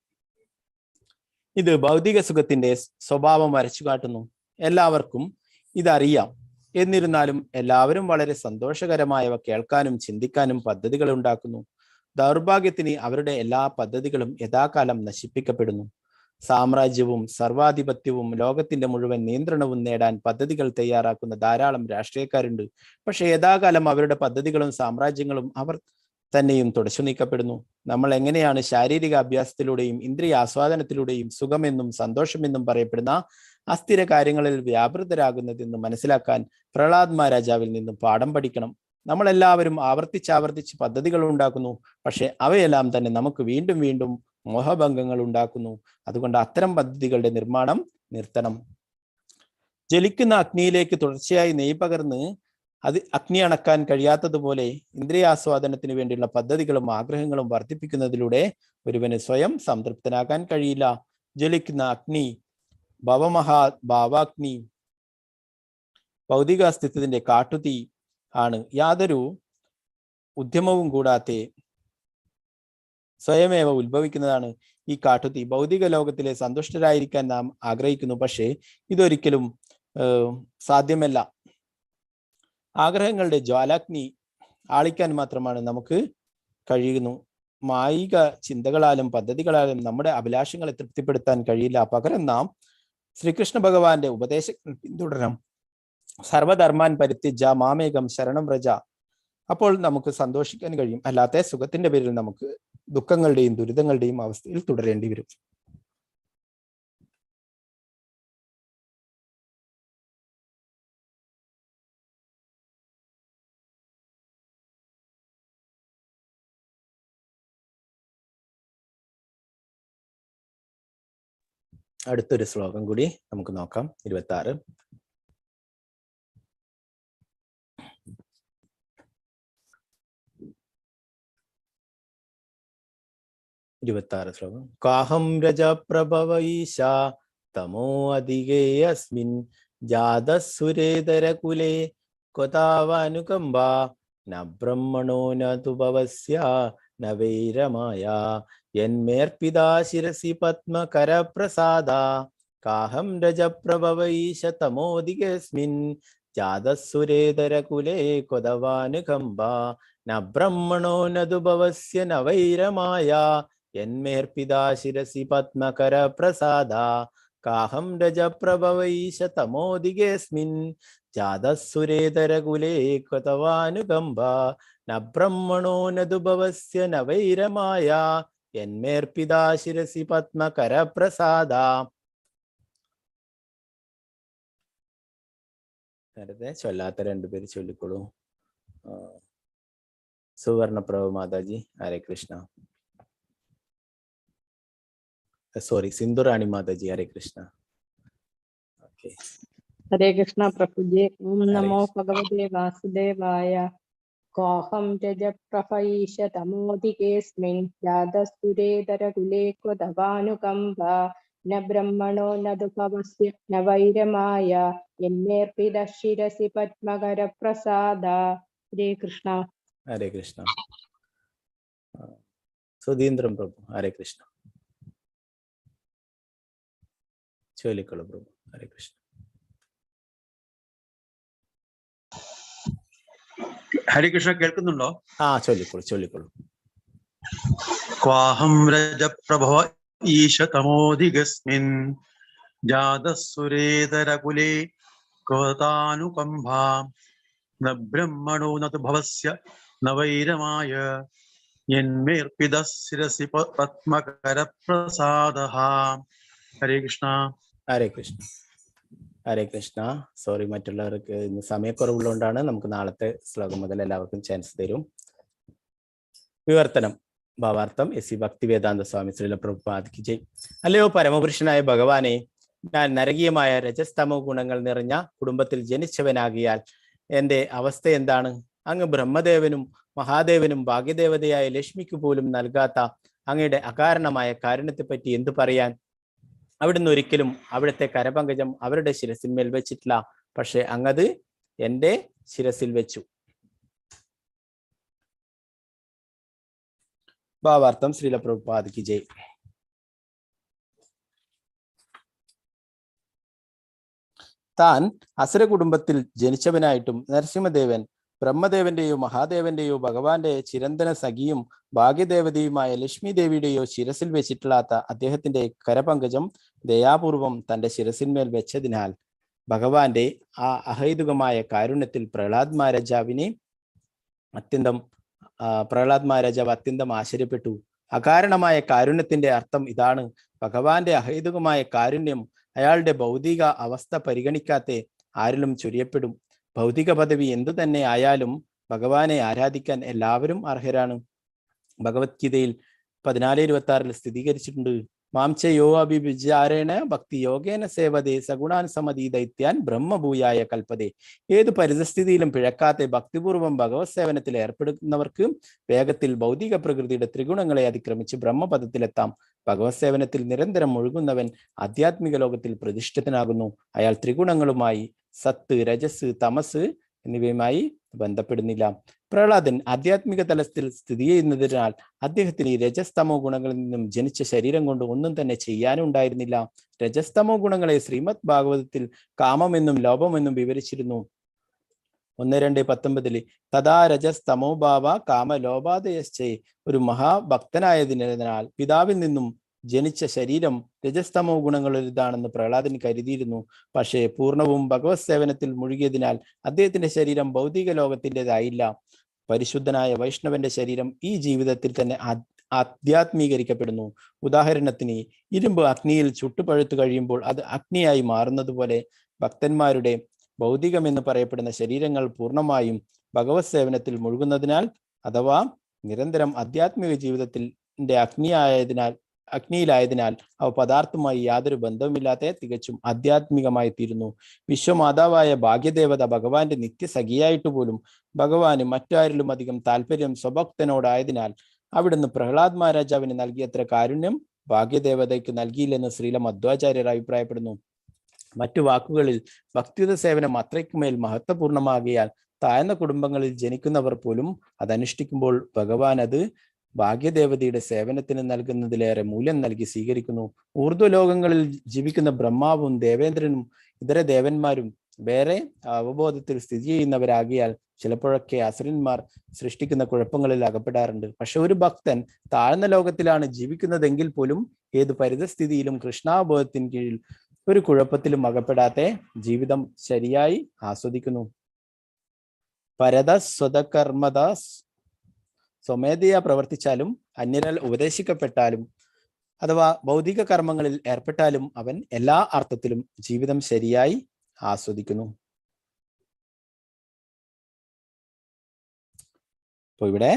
ഇത് ഭൗതിക സുഖത്തിന്റെ സ്വഭാവം വരച്ചു കാട്ടുന്നു. എല്ലാവർക്കും ഇതറിയാം. എന്നിരുന്നാലും എല്ലാവരും വളരെ സന്തോഷകരമായവ കേൾക്കാനും ചിന്തിക്കാനും പദ്ധതികൾ ഉണ്ടാക്കുന്നു. ദൗർഭാഗ്യത്തിന് അവരുടെ എല്ലാ പദ്ധതികളും യഥാകാലം നശിപ്പിക്കപ്പെടുന്നു. സാമ്രാജ്യവും സർവാധിപത്യവും ലോകത്തിന്റെ മുഴുവൻ നിയന്ത്രണവും നേടാൻ പദ്ധതികൾ തയ്യാറാക്കുന്ന ധാരാളം രാഷ്ട്രീയക്കാരുണ്ട്. പക്ഷെ യഥാകാലം അവരുടെ പദ്ധതികളും സാമ്രാജ്യങ്ങളും അവർ തന്നെയും തുടച്ചു നീക്കപ്പെടുന്നു. നമ്മൾ എങ്ങനെയാണ് ശാരീരിക അഭ്യാസത്തിലൂടെയും ഇന്ദ്രിയ ആസ്വാദനത്തിലൂടെയും സുഖമെന്നും സന്തോഷമെന്നും പറയപ്പെടുന്ന അസ്ഥിര കാര്യങ്ങളിൽ വ്യാപൃതരാകുന്നതെന്ന് മനസ്സിലാക്കാൻ പ്രഹ്ലാദ് മഹാരാജാവിൽ നിന്നും പാഠം പഠിക്കണം. നമ്മളെല്ലാവരും ആവർത്തിച്ചാവർത്തിച്ച് പദ്ധതികൾ ഉണ്ടാക്കുന്നു, പക്ഷെ അവയെല്ലാം തന്നെ നമുക്ക് വീണ്ടും വീണ്ടും മോഹഭംഗങ്ങൾ ഉണ്ടാക്കുന്നു. അതുകൊണ്ട് അത്തരം പദ്ധതികളുടെ നിർമ്മാണം നിർത്തണം. ജ്വലിക്കുന്ന അഗ്നിയിലേക്ക് തുടർച്ചയായി നെയ് പകർന്ന് അത് അഗ്നി അണക്കാൻ കഴിയാത്തതുപോലെ ഇന്ദ്രിയാസ്വാദനത്തിന് വേണ്ടിയുള്ള പദ്ധതികളും ആഗ്രഹങ്ങളും വർദ്ധിപ്പിക്കുന്നതിലൂടെ ഒരുവന് സ്വയം സംതൃപ്തനാകാൻ കഴിയില്ല. ജ്വലിക്കുന്ന അഗ്നി ഭാവാഗ്നി ഭൗതിക അസ്തിത്വത്തിന്റെ കാട്ടുതീ ആണ്. യാതൊരു ഉദ്യമവും കൂടാതെ സ്വയമേവ ഉത്ഭവിക്കുന്നതാണ് ഈ കാട്ടുതീ. ഭൗതിക ലോകത്തിലെ സന്തുഷ്ടരായിരിക്കാൻ നാം ആഗ്രഹിക്കുന്നു, പക്ഷേ ഇതൊരിക്കലും സാധ്യമല്ല. ആഗ്രഹങ്ങളുടെ ജ്വാലാഗ്നി ആളിക്കാൻ മാത്രമാണ് നമുക്ക് കഴിയുന്നു. മായിക ചിന്തകളാലും പദ്ധതികളാലും നമ്മുടെ അഭിലാഷങ്ങളെ തൃപ്തിപ്പെടുത്താൻ കഴിയില്ല. പകരം നാം ശ്രീകൃഷ്ണ ഭഗവാന്റെ ഉപദേശങ്ങൾ പിന്തുടരണം. സർവധർമാൻ പരിത്യജ മാമേകം ശരണം വ്രജ. അപ്പോൾ നമുക്ക് സന്തോഷിക്കാൻ കഴിയും. അല്ലാത്ത സുഖത്തിന്റെ പേരിൽ നമുക്ക് ദുഃഖങ്ങളുടെയും ദുരിതങ്ങളുടെയും അവസ്ഥയിൽ തുടരേണ്ടി വരും. അടുത്തൊരു ശ്ലോകം കൂടി നമുക്ക് നോക്കാം. 26. ശ്ലോകം. കാഹം രജപ്രഭവ ഈശ തമോ അധികേ അസ്മിൻ ജാതസുരേതര കുലേ ക്വതാവാനുകമ്പ ന ബ്രഹ്മണോ ന തു ഭവസ്യ ന വൈരമായ യന്മേർപിതാ ശിരസി പത്മകര പ്രസാദ. കാഹം രജപ്രഭവ ഈശ തമോധികസ്മിൻ ജാതസുരേതര കുലേ ക്വതവാനുകമ്പ ന ബ്രഹ്മണോ ന തു ഭവസ്യ ന വൈരമായ യന്മേർപിതാ ശിരസി പത്മകര പ്രസാദ. കാഹം രജപ്രഭവ ഈശ തമോധികസ്മിൻ ജാതസുരേതര കുലേ ക്വതവാനുകമ്പ ന ബ്രഹ്മണോ ന തു ഭവസ്യ ന വൈരമായ യന്മേർപിതാ ശിരസി പത്മകര പ്രസാദ. നേരത്തെ ചൊല്ലാത്ത രണ്ടുപേര് ചൊല്ലിക്കോളൂ. സുവർണപ്രഭ മാതാജി, ഹരേ കൃഷ്ണ. സോറി, സിന്ധുറാണി മാതാജി, ഹരേ കൃഷ്ണ. ഓക്കെ, ഹരേ കൃഷ്ണ പ്രഭുജി. ഓം നമോ ഭഗവതേ വാസുദേവായ. കോഹം രജപ്രഭൈഷ തമോധികേസ്മിൻ ജാതസുരേതര കുലേ ക്വതവാനുകമ്പ ന ബ്രഹ്മണോ ന തു ഭവസ്യ ന വൈരമായ യന്മേർപിത ശിരസി പത്മകര പ്രസാദ. ഹരേ കൃഷ്ണ. ഹരേ കൃഷ്ണ. സുധീന്ദ്രം പ്രഭു, ഹരേ കൃഷ്ണ. ചൊല്ലിക്കോളൂ പ്രഭു. ഹരേ കൃഷ്ണ. ഹരേ കൃഷ്ണ, കേൾക്കുന്നുണ്ടോ? ചൊല്ലിക്കോളൂ, ചൊല്ലിക്കോളൂ. ക്വാഹം രജപ്രഭവ ഈശ തമോധികസ്മിൻ ജാതസുരേതര കുലേ ക്വതാനുകമ്പ ന ബ്രഹ്മണോ ന തു ഭവസ്യ ന വൈരമായ യന്മേർപിത ശിരസി പത്മകര പ്രസാദ. ഹരേ കൃഷ്ണ. ഹരേ കൃഷ്ണ. ഹരേ കൃഷ്ണ. സോറി, മറ്റുള്ളവർക്ക് ഇന്ന് സമയക്കുറവുള്ളതുകൊണ്ടാണ്. നമുക്ക് നാളത്തെ ശ്ലോകം മുതൽ എല്ലാവർക്കും ചാൻസ് തരും. വിവർത്തനം. ഭാവാർത്ഥം. എസ് സി ഭക്തിവേദാന്ത സ്വാമി ശ്രീല പ്രഭുപാദിക്ക് ജയ്. അല്ലയോ പരമപുരുഷനായ ഭഗവാനെ, ഞാൻ നരകീയമായ രജസ്തമോ ഗുണങ്ങൾ നിറഞ്ഞ കുടുംബത്തിൽ ജനിച്ചവനാകിയാൽ എൻ്റെ അവസ്ഥ എന്താണ്? അങ്ങ് ബ്രഹ്മദേവനും മഹാദേവനും ഭാഗ്യദേവതയായ ലക്ഷ്മിക്ക് പോലും നൽകാത്ത അങ്ങയുടെ അകാരണമായ കാരുണ്യത്തെപ്പറ്റി എന്തു പറയാൻ? അവിടുന്ന് ഒരിക്കലും അവിടുത്തെ കരപങ്കജം അവരുടെ ശിരസിന്മേൽ വെച്ചിട്ടില്ല, പക്ഷെ അങ്ങത് എൻ്റെ ശിരസിൽ വെച്ചു. ഭാവാർത്ഥം. ശ്രീല പ്രഭുപാദിക്ക് ജയ്. താൻ അസുര കുടുംബത്തിൽ ജനിച്ചവനായിട്ടും നരസിംഹദേവൻ ബ്രഹ്മദേവന്റെയോ മഹാദേവന്റെയോ ഭഗവാന്റെ ചിരന്തന സഖിയും ഭാഗ്യദേവതയുമായ ലക്ഷ്മി ദേവിയുടെയോ ശിരസിൽ വെച്ചിട്ടില്ലാത്ത അദ്ദേഹത്തിന്റെ കരപങ്കജം ദയാപൂർവം തന്റെ ശിരസിന്മേൽ വെച്ചതിനാൽ ഭഗവാന്റെ ആ അഹൈതുകമായ കാരുണ്യത്തിൽ പ്രഹ്ലാദ് മഹാരാജാവ് അത്യന്തം ആശ്ചര്യപ്പെട്ടു. അകാരണമായ കാരുണ്യത്തിന്റെ അർത്ഥം ഇതാണ്. ഭഗവാന്റെ അഹൈതുകമായ കാരുണ്യം അയാളുടെ ഭൗതിക അവസ്ഥ പരിഗണിക്കാതെ ആരിലും ചൊരിയപ്പെടും. ഭൗതിക പദവി എന്തു തന്നെ ആയാലും ഭഗവാനെ ആരാധിക്കാൻ എല്ലാവരും അർഹരാണ്. ഭഗവത്ഗീതയിൽ 14:26 സ്ഥിരീകരിച്ചിട്ടുണ്ട്. മാംചയോ അഭിവിചാരേണ ഭക്തി യോഗേന സേവതേ സഗുണാൻ സമതി ദൈത്യാൻ ബ്രഹ്മഭൂയായ കൽപ്പതേ. ഏതു പരിതസ്ഥിതിയിലും പിഴക്കാതെ ഭക്തിപൂർവം ഭഗവത് സേവനത്തിൽ ഏർപ്പെടുന്നവർക്ക് വേഗത്തിൽ ഭൗതിക പ്രകൃതിയുടെ ത്രിഗുണങ്ങളെ അതിക്രമിച്ച് ബ്രഹ്മപദത്തിലെത്താം. ഭഗവത് സേവനത്തിൽ നിരന്തരം ഒഴുകുന്നവൻ ആധ്യാത്മിക ലോകത്തിൽ പ്രതിഷ്ഠിതനാകുന്നു. അയാൾ ത്രിഗുണങ്ങളുമായി, സത്ത്, രജസ്, തമസ് എന്നിവയുമായി ബന്ധപ്പെടുന്നില്ല. പ്രഹ്ലാദൻ ആധ്യാത്മിക തലത്തിൽ സ്ഥിതി ചെയ്യുന്നതിനാൽ അദ്ദേഹത്തിന് ഈ രജസ്തമോ ഗുണങ്ങളിൽ നിന്നും ജനിച്ച ശരീരം കൊണ്ട് ഒന്നും തന്നെ ചെയ്യാനുണ്ടായിരുന്നില്ല. രജസ്തമോ ഗുണങ്ങളെ ശ്രീമദ് ഭാഗവതത്തിൽ കാമമെന്നും ലോഭമെന്നും വിവരിച്ചിരുന്നു. 1:2:19 തഥാ രജസ്തമോ ഭാവ കാമലോപാദയശ്ചേ. ഒരു മഹാഭക്തനായതിനാൽ പിതാവിൽ നിന്നും ജനിച്ച ശരീരം രജസ്തമോ ഗുണങ്ങളിതാണെന്ന് പ്രഹ്ലാദൻ കരുതിയിരുന്നു. പക്ഷേ പൂർണ്ണവും ഭഗവത് സേവനത്തിൽ മുഴുകിയതിനാൽ അദ്ദേഹത്തിന്റെ ശരീരം ഭൗതിക ലോകത്തിൻ്റെതായില്ല. പരിശുദ്ധനായ വൈഷ്ണവന്റെ ശരീരം ഈ ജീവിതത്തിൽ തന്നെ ആധ്യാത്മീകരിക്കപ്പെടുന്നു. ഉദാഹരണത്തിന്, ഇരുമ്പ് അഗ്നിയിൽ ചുട്ടുപഴുത്തു കഴിയുമ്പോൾ അത് അഗ്നിയായി മാറുന്നത് പോലെ ഭക്തന്മാരുടെ ഭൗതികമെന്ന് പറയപ്പെടുന്ന ശരീരങ്ങൾ പൂർണ്ണമായും ഭഗവത് സേവനത്തിൽ മുഴുകുന്നതിനാൽ അഥവാ നിരന്തരം ആധ്യാത്മിക ജീവിതത്തിന്റെ അഗ്നിയിലായതിനാൽ അവ പദാർത്ഥവുമായി യാതൊരു ബന്ധവുമില്ലാതെ തികച്ചും ആധ്യാത്മികമായി തീരുന്നു. വിശ്വമാതാവായ ഭാഗ്യദേവത ഭഗവാന്റെ നിത്യസഖിയായിട്ട് പോലും ഭഗവാന് മറ്റാരിലും അധികം താല്പര്യം സ്വഭക്തനോടായതിനാൽ അവിടുന്ന് പ്രഹ്ലാദ് മഹാരാജാവിന് നൽകിയത്ര കാരുണ്യം ഭാഗ്യദേവതയ്ക്ക് നൽകിയില്ലെന്ന് ശ്രീല മധ്വാചാര്യർ അഭിപ്രായപ്പെടുന്നു. മറ്റു വാക്കുകളിൽ ഭക്തിയുത സേവനം അത്രയ്ക്കുമേൽ മഹത്വപൂർണമാകിയാൽ താഴ്ന്ന കുടുംബങ്ങളിൽ ജനിക്കുന്നവർ പോലും അതനുഷ്ഠിക്കുമ്പോൾ ഭഗവാൻ അത് ഭാഗ്യദേവതയുടെ സേവനത്തിന് നൽകുന്നതിലേറെ മൂല്യം നൽകി സ്വീകരിക്കുന്നു. ഊർധ്വലോകങ്ങളിൽ ജീവിക്കുന്ന ബ്രഹ്മാവും ദേവേന്ദ്രനും ഇതര ദേവന്മാരും വേറെ അവബോധത്തിൽ സ്ഥിതി ചെയ്യുന്നവരാകിയാൽ ചിലപ്പോഴൊക്കെ അസുരന്മാർ സൃഷ്ടിക്കുന്ന കുഴപ്പങ്ങളിൽ അകപ്പെടാറുണ്ട്. പക്ഷെ ഒരു ഭക്തൻ താഴ്ന്ന ലോകത്തിലാണ് ജീവിക്കുന്നതെങ്കിൽ പോലും ഏതു പരിതസ്ഥിതിയിലും കൃഷ്ണാബോധത്തിന് കീഴിൽ ഒരു കുഴപ്പത്തിലും അകപ്പെടാതെ ജീവിതം ശരിയായി ആസ്വദിക്കുന്നു. പരത സ്വതകർമ്മത സ്വമേധയാ പ്രവർത്തിച്ചാലും അന്യരാൽ ഉപദേശിക്കപ്പെട്ടാലും അഥവാ ഭൗതിക കർമ്മങ്ങളിൽ ഏർപ്പെട്ടാലും അവൻ എല്ലാ അർത്ഥത്തിലും ജീവിതം ശരിയായി ആസ്വദിക്കുന്നു. അപ്പൊ ഇവിടെ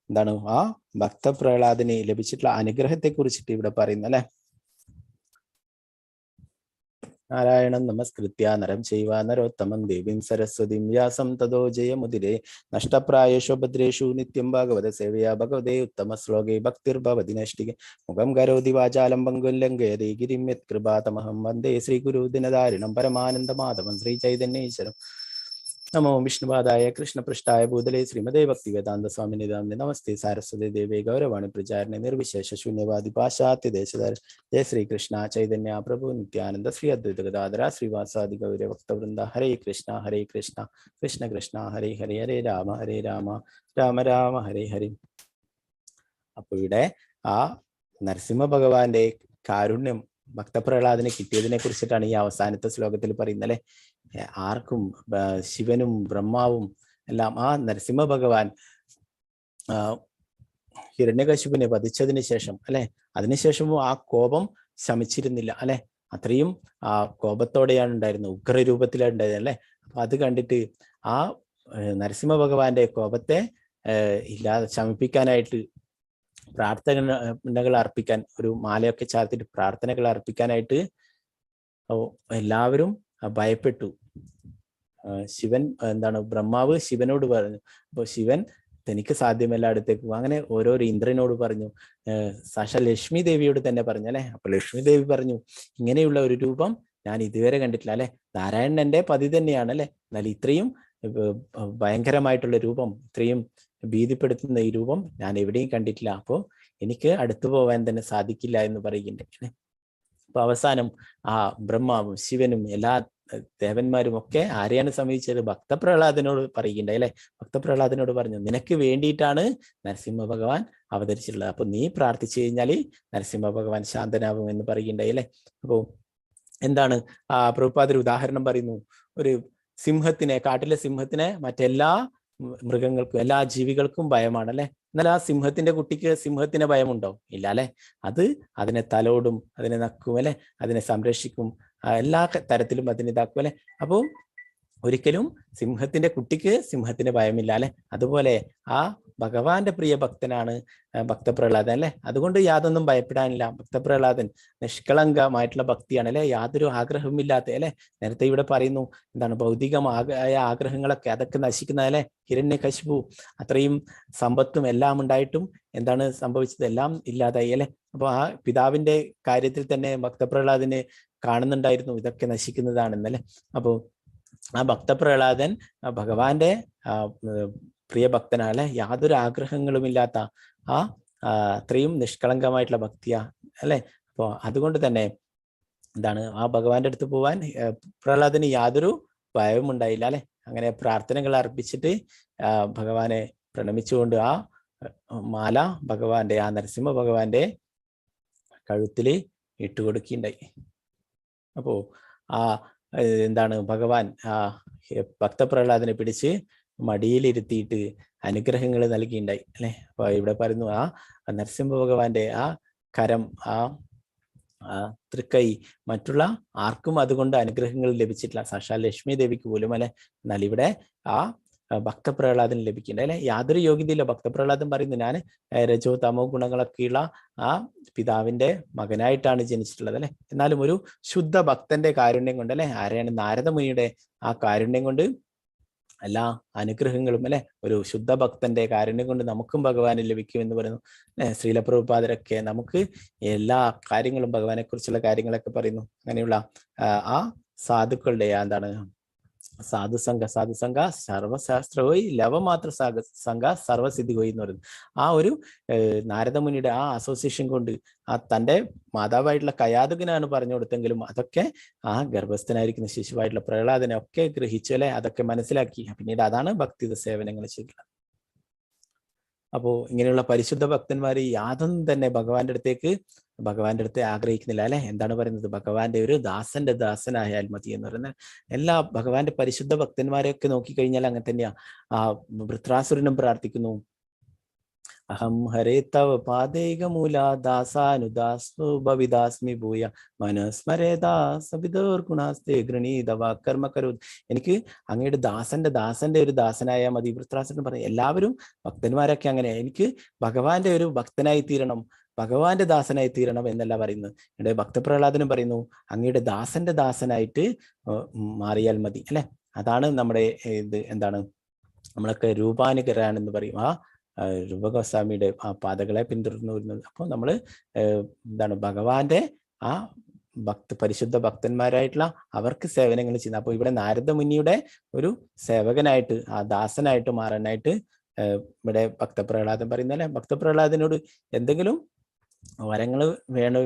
എന്താണ് ആ ഭക്തപ്രഹ്ലാദന് ലഭിച്ചിട്ടുള്ള അനുഗ്രഹത്തെ കുറിച്ചിട്ട് ഇവിടെ പറയുന്നു അല്ലെ. നാരായണം നമസ്കൃത്യ നരം ചൈവ നരോത്തമം ദേവീം സരസ്വതീം വ്യാസം തതോ ജയമുദിരേ. നഷ്ടപ്രായേഷു ഭദ്രേഷു നിത്യം ഭാഗവത സേവയാ ഭഗവതേ ഉത്തമ ശ്ലോകേ ഭക്തിർഭവതി നൈഷ്ഠികേ. മുഖം കരോതി വാചാലം പങ്കും ലംഘയതേ ഗിരിം യത്കൃപാതമഹം വന്ദേ ശ്രീ ഗുരു ദിനധാരിണം പരമാനന്ദ മാധവം ശ്രീ ചൈതന്യേശ്വരം. നമോ വിഷ്ണുപാദായ കൃഷ്ണപൃഷ്ഠായ ഭൂതലേ ശ്രീമദേ ഭക്തിവേദാന്ത സ്വാമിനി നാമിനെ. നമസ്തേ സാരസ്വതേ ദേവേ ഗൗരവാണി പ്രചാരണേ നിർവിശേഷ ശൂന്യവാദി പാശ്ചാത്യ ദേശധര. ജയ ശ്രീകൃഷ്ണ ചൈതന്യ പ്രഭു നിത്യാനന്ദ ശ്രീ അദ്വൈത ഗദാധര ശ്രീവാസാദി ഗൗര ഭക്തവൃന്ദ. ഹരേ കൃഷ്ണ കൃഷ്ണ കൃഷ്ണ ഹരേ ഹരേ, ഹരേ രാമ രാമ രാമ ഹരേ ഹരേ. അപ്പൊ ഇവിടെ ആ നരസിംഹ ഭഗവാന്റെ കാരുണ്യം ഭക്തപ്രഹ്ലാദന് കിട്ടിയതിനെ കുറിച്ചിട്ടാണ് ഈ അവസാനത്തെ ശ്ലോകത്തിൽ പറയുന്നത് അല്ലെ. ആർക്കും ശിവനും ബ്രഹ്മാവും എല്ലാം ആ നരസിംഹ ഭഗവാൻ ഹിരണ്യകശിപുവിനെ വധിച്ചതിന് ശേഷം അല്ലെ, അതിനുശേഷവും ആ കോപം ശമിച്ചിരുന്നില്ല അല്ലെ. അത്രയും ആ കോപത്തോടെയാണ് ഉണ്ടായിരുന്നത്, ഉഗ്രരൂപത്തിലാണ് ഉണ്ടായിരുന്നത് അല്ലെ. അപ്പൊ അത് കണ്ടിട്ട് ആ നരസിംഹ ഭഗവാന്റെ കോപത്തെ ശമിപ്പിക്കാനായിട്ട് പ്രാർത്ഥനകൾ അർപ്പിക്കാൻ, ഒരു മാലയൊക്കെ ചാർത്തിട്ട് പ്രാർത്ഥനകൾ അർപ്പിക്കാനായിട്ട് എല്ലാവരും ഭയപ്പെട്ടു. ശിവൻ ബ്രഹ്മാവ് ശിവനോട് പറഞ്ഞു. അപ്പൊ ശിവൻ തനിക്ക് സാധ്യമല്ല, അടുത്തേക്ക് പോകും. അങ്ങനെ ഓരോരോ ഇന്ദ്രനോട് പറഞ്ഞു, സാക്ഷാൽ ലക്ഷ്മി ദേവിയോട് തന്നെ പറഞ്ഞു അല്ലെ. അപ്പൊ ലക്ഷ്മി ദേവി പറഞ്ഞു, ഇങ്ങനെയുള്ള ഒരു രൂപം ഞാൻ ഇതുവരെ കണ്ടിട്ടില്ല അല്ലെ. നാരായണന്റെ പതി തന്നെയാണ് അല്ലെ, എന്നാൽ ഇത്രയും ഭയങ്കരമായിട്ടുള്ള രൂപം, ഇത്രയും ഭീതിപ്പെടുത്തുന്ന ഈ രൂപം ഞാൻ എവിടെയും കണ്ടിട്ടില്ല. അപ്പോൾ എനിക്ക് അടുത്തു പോകാൻ തന്നെ സാധിക്കില്ല എന്ന് പറയുന്നുണ്ട്. അപ്പൊ അവസാനം ആ ബ്രഹ്മാവും ശിവനും എല്ലാ ദേവന്മാരും ഒക്കെ ആരെയാണ് സമീപിച്ചത്? ഭക്തപ്രഹ്ലാദനോട് പറയുകയുണ്ടായി അല്ലെ. ഭക്തപ്രഹ്ലാദനോട് പറഞ്ഞു, നിനക്ക് വേണ്ടിയിട്ടാണ് നരസിംഹ ഭഗവാൻ അവതരിച്ചിട്ടുള്ളത്. അപ്പൊ നീ പ്രാർത്ഥിച്ചു കഴിഞ്ഞാൽ നരസിംഹ ഭഗവാൻ ശാന്തനാവും എന്ന് പറയുകയുണ്ടായി അല്ലെ. അപ്പോ എന്താണ് പ്രഭുപാദർ ഉദാഹരണം പറയുന്നു. ഒരു സിംഹത്തിനെ, കാട്ടിലെ സിംഹത്തിനെ മറ്റെല്ലാ മൃഗങ്ങൾക്കും എല്ലാ ജീവികൾക്കും ഭയമാണ് അല്ലെ. എന്നാൽ ആ സിംഹത്തിന്റെ കുട്ടിക്ക് സിംഹത്തിന് ഭയമുണ്ടോ? ഇല്ല അല്ലെ. അത് അതിനെ തലോടും, അതിനെ നക്കും അല്ലെ, അതിനെ സംരക്ഷിക്കും, എല്ലാ തരത്തിലും അതിനെ ഇതാക്കും അല്ലെ. അപ്പോൾ ഒരിക്കലും സിംഹത്തിന്റെ കുട്ടിക്ക് സിംഹത്തിന് ഭയമില്ല അല്ലെ. അതുപോലെ ആ ഭഗവാന്റെ പ്രിയ ഭക്തനാണ് ഭക്തപ്രഹ്ലാദൻ അല്ലെ. അതുകൊണ്ട് യാതൊന്നും ഭയപ്പെടാനില്ല. ഭക്തപ്രഹ്ലാദൻ നിഷ്കളങ്കമായിട്ടുള്ള ഭക്തിയാണ് അല്ലെ, യാതൊരു ആഗ്രഹവുമില്ലാത്ത അല്ലെ. നേരത്തെ ഇവിടെ പറയുന്നു എന്താണ് ഭൗതികമായ ആഗ്രഹങ്ങളൊക്കെ അതൊക്കെ നശിക്കുന്ന അല്ലെ. ഹിരണ്യകശിപു അത്രയും സമ്പത്തും എല്ലാം ഉണ്ടായിട്ടും എന്താണ് സംഭവിച്ചത്, എല്ലാം ഇല്ലാതായി അല്ലെ. അപ്പൊ ആ പിതാവിന്റെ കാര്യത്തിൽ തന്നെ ഭക്തപ്രഹ്ലാദന് കാണുന്നുണ്ടായിരുന്നു ഇതൊക്കെ നശിക്കുന്നതാണെന്നല്ലേ. അപ്പോൾ ആ ഭക്തപ്രഹ്ലാദൻ ഭഗവാന്റെ പ്രിയ ഭക്തനാണ്, യാതൊരു ആഗ്രഹങ്ങളുമില്ലാത്ത ആ അത്രയും നിഷ്കളങ്കമായിട്ടുള്ള ഭക്തിയാ അല്ലെ. അപ്പോൾ അതുകൊണ്ട് തന്നെ എന്താണ് ആ ഭഗവാന്റെ അടുത്ത് പോവാൻ പ്രഹ്ലാദന് യാതൊരു ഭയവും ഉണ്ടായില്ല അല്ലെ. അങ്ങനെ പ്രാർത്ഥനകൾ അർപ്പിച്ചിട്ട് ഭഗവാനെ പ്രണമിച്ചുകൊണ്ട് ആ മാല ഭഗവാന്റെ ആ നരസിംഹ ഭഗവാന്റെ കഴുത്തില് ഇട്ടുകൊടുക്കുകയുണ്ടായി. അപ്പോ ആ എന്താണ് ഭഗവാൻ ആ ഭക്തപ്രഹ്ലാദനെ പിടിച്ച് മടിയിലിരുത്തിയിട്ട് അനുഗ്രഹങ്ങൾ നൽകിയിട്ടുണ്ടായി അല്ലെ. അപ്പൊ ഇവിടെ പറയുന്നു ആ നരസിംഹ ഭഗവാന്റെ ആ കരം, ആ തൃക്കൈ മറ്റുള്ള ആർക്കും അതുകൊണ്ട് അനുഗ്രഹങ്ങൾ ലഭിച്ചിട്ടില്ല, സാക്ഷാൽ ലക്ഷ്മി ദേവിക്ക് പോലും അല്ലെ. എന്നാൽ ഇവിടെ ആ ഭക്തപ്രഹ്ലാദന് ലഭിക്കുന്നുണ്ട് അല്ലെ. യാതൊരു യോഗ്യതയില്ല. ഭക്തപ്രഹ്ലാദൻ പറയുന്നു ഞാൻ രജോ തമോ ഗുണങ്ങളൊക്കെയുള്ള ആ പിതാവിന്റെ മകനായിട്ടാണ് ജനിച്ചിട്ടുള്ളത് അല്ലെ. എന്നാലും ഒരു ശുദ്ധ ഭക്തന്റെ കാരുണ്യം കൊണ്ട് അല്ലെ, ആരെയാണ് നാരദമുനിയുടെ ആ കാരുണ്യം കൊണ്ട് എല്ലാ അനുഗ്രഹങ്ങളും അല്ലെ, ഒരു ശുദ്ധ ഭക്തന്റെ കാരുണ്യം കൊണ്ട് നമുക്കും ഭഗവാന് ലഭിക്കും എന്ന് പറയുന്നു അല്ലെ. ശ്രീല പ്രഭുപാദരൊക്കെ നമുക്ക് എല്ലാ കാര്യങ്ങളും ഭഗവാനെ കുറിച്ചുള്ള കാര്യങ്ങളൊക്കെ പറയുന്നു. അങ്ങനെയുള്ള ആ സാധുക്കളുടെ എന്താണ് സാധുസംഘ സർവശാസ്ത്രമായി ലവമാത്ര സംഘ സർവസിദ്ധികോയി എന്ന് പറയുന്നത് ആ ഒരു നാരദമുനിയുടെ ആ അസോസിയേഷൻ കൊണ്ട് ആ തൻ്റെ മാതാവായിട്ടുള്ള കയാതുകനാണ് പറഞ്ഞു കൊടുത്തെങ്കിലും അതൊക്കെ ആ ഗർഭസ്ഥനായിരിക്കുന്ന ശിശുവായിട്ടുള്ള പ്രഹ്ലാദനെ ഒക്കെ ഗ്രഹിച്ചു അല്ലെ, അതൊക്കെ മനസ്സിലാക്കി. പിന്നീട് അതാണ് ഭക്തിയുടെ സേവനങ്ങൾ ചെയ്തിട്ടുള്ളത്. അപ്പോൾ ഇങ്ങനെയുള്ള പരിശുദ്ധ ഭക്തന്മാർ യാതൊന്നും തന്നെ ഭഗവാന്റെ അടുത്ത് ആഗ്രഹിക്കുന്നില്ല അല്ലെ. എന്താണ് പറയുന്നത്, ഭഗവാന്റെ ഒരു ദാസന്റെ ദാസനായാൽ മതി എന്ന് പറയുന്നത്. എല്ലാ ഭഗവാന്റെ പരിശുദ്ധ ഭക്തന്മാരെയൊക്കെ നോക്കിക്കഴിഞ്ഞാൽ അങ്ങനെ തന്നെയാ. ആ വൃത്രാസുരനും പ്രാർത്ഥിക്കുന്നു, അഹം ഹരേ തവ പാദേകമൂല ദാസാനുദാസ്മി ഭൂയ മനസ്മരേദാസവിദോർഗുണാസ്തേ ഗൃണീതവ കർമ്മ കരോ. എനിക്ക് അങ്ങയുടെ ദാസന്റെ ഒരു ദാസനായാൽ മതി. വൃത്രാസുരൻ പറയും എല്ലാവരും ഭക്തന്മാരൊക്കെ അങ്ങനെ, എനിക്ക് ഭഗവാന്റെ ഒരു ഭക്തനായി തീരണം, ഭഗവാന്റെ ദാസനായി തീരണം എന്നല്ല പറയുന്നത്. ഇവിടെ ഭക്തപ്രഹ്ലാദനും പറയുന്നു അങ്ങയുടെ ദാസന്റെ ദാസനായിട്ട് മാറിയാൽ മതി അല്ലെ. അതാണ് നമ്മുടെ ഇത് എന്താണ് നമ്മളൊക്കെ രൂപാനുകരാണെന്ന് പറയും. ആ രൂപഗോസ്വാമിയുടെ ആ പാതകളെ പിന്തുടർന്നു വരുന്നത്. അപ്പോൾ നമ്മൾ എന്താണ് ഭഗവാന്റെ ആ പരിശുദ്ധ ഭക്തന്മാരായിട്ടുള്ള അവർക്ക് സേവനങ്ങൾ ചെയ്യുന്നത്. അപ്പോൾ ഇവിടെ നാരദമുനിയുടെ ഒരു സേവകനായിട്ട് ആ ദാസനായിട്ട് മാറാനായിട്ട് ഇവിടെ ഭക്തപ്രഹ്ലാദൻ പറയുന്നല്ലേ. ഭക്തപ്രഹ്ലാദനോട് എന്തെങ്കിലും വരങ്ങൾ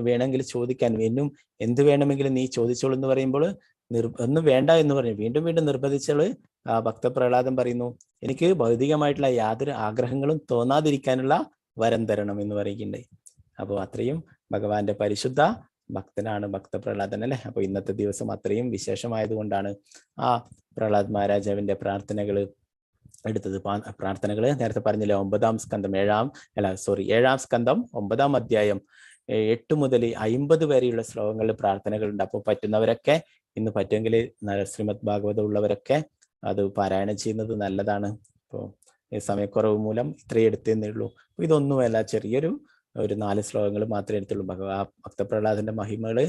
വേണമെങ്കിൽ ചോദിക്കാൻ, എന്നും എന്ത് വേണമെങ്കിലും നീ ചോദിച്ചോളൂ എന്ന് പറയുമ്പോൾ ഒന്നും വേണ്ട എന്ന് പറഞ്ഞു വീണ്ടും നിർബന്ധിച്ചോള് ഭക്തപ്രഹ്ലാദൻ പറയുന്നു എനിക്ക് ഭൗതികമായിട്ടുള്ള യാതൊരു ആഗ്രഹങ്ങളും തോന്നാതിരിക്കാനുള്ള വരം തരണം എന്ന് പറയുകയുണ്ടായി. അപ്പോൾ അത്രയും ഭഗവാന്റെ പരിശുദ്ധ ഭക്തനാണ് ഭക്തപ്രഹ്ലാദൻ അല്ലെ. അപ്പോൾ ഇന്നത്തെ ദിവസം അത്രയും വിശേഷമായതുകൊണ്ടാണ് ആ പ്രഹ്ലാദ് മഹാരാജാവിന്റെ പ്രാർത്ഥനകൾ എടുത്തത്. പ്രാർത്ഥനകൾ നേരത്തെ പറഞ്ഞില്ലേ, 7ാം സ്കന്ധം 9ാം അധ്യായം 8 മുതൽ 50 വരെയുള്ള ശ്ലോകങ്ങളിൽ പ്രാർത്ഥനകളുണ്ട്. അപ്പോൾ പറ്റുന്നവരൊക്കെ ഇന്ന് പറ്റുമെങ്കിൽ ശ്രീമദ് ഭാഗവതം ഉള്ളവരൊക്കെ അത് പാരായണം ചെയ്യുന്നത് നല്ലതാണ്. അപ്പോൾ സമയക്കുറവ് മൂലം ഇത്രയും എടുത്തേ ഉള്ളൂ. അപ്പോൾ ഇതൊന്നുമല്ല, ചെറിയൊരു 4 ശ്ലോകങ്ങൾ മാത്രമേ എടുത്തുള്ളൂ. ഭക്തപ്രഹ്ലാദന്റെ മഹിമകൾ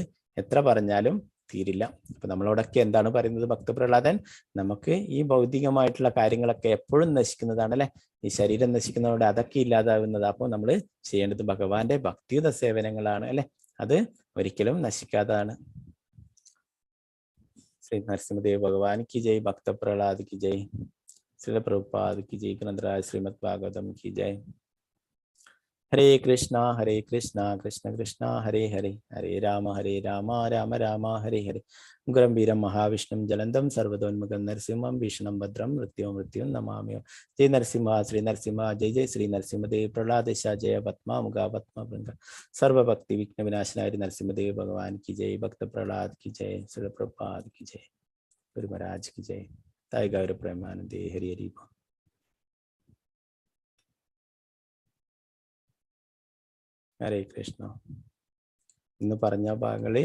എത്ര പറഞ്ഞാലും തീരില്ല. അപ്പൊ നമ്മളോടൊക്കെ എന്താണ് പറയുന്നത് ഭക്തപ്രഹ്ലാദൻ, നമുക്ക് ഈ ഭൗതികമായിട്ടുള്ള കാര്യങ്ങളൊക്കെ എപ്പോഴും നശിക്കുന്നതാണ് അല്ലെ, ഈ ശരീരം നശിക്കുന്നതോടെ അതൊക്കെ ഇല്ലാതാവുന്നത്. അപ്പോൾ നമ്മൾ ചെയ്യേണ്ടത് ഭഗവാന്റെ ഭക്തിയുത സേവനങ്ങളാണ് അല്ലെ, അത് ഒരിക്കലും നശിക്കാതാണ്. ശ്രീ നരസിംഹദേവ് ഭഗവാൻ കി ജയ്, ഭക്തപ്രഹ്ലാദ് കി ജയ്, ശ്രീല പ്രഭുപാദ് കി ജയ്, ഗ്രന്ഥരാജ് ശ്രീമദ് ഭാഗവതം കി ജയ്. ഹരേ കൃഷ്ണ കൃഷ്ണ കൃഷ്ണ ഹരേ ഹരേ, ഹരേ രാമ രാമ രാമ ഹരേ ഹരേ. ഉഗ്രം വീരം മഹാവിഷ്ണും ജലന്തം സർവതോന്മുഖം നരസിംഹം ഭീഷണം ഭദ്രം മൃത്യും നമാമ്യം. ജയ് നരസിംഹ ശ്രീ നരസിംഹ, ജയ് ജയ് ശ്രീ നരസിംഹദേവ്. പ്രഹ്ലാദേശ ജയ പത്മ മുഖ പത്മഭൃംഗ. സർവഭക്തി വിഘ്ന വിനാശനായ നരസിംഹദേവ് ഭഗവാൻ की जय, भक्त प्रहलाद की जय, श्री प्रभुपाद की जय, गुरु महाराज की जय. ताई गौर प्रेमानंदे हरि हरि. ഹരേ കൃഷ്ണ. ഇന്ന് പറഞ്ഞ ഭാഗങ്ങളിൽ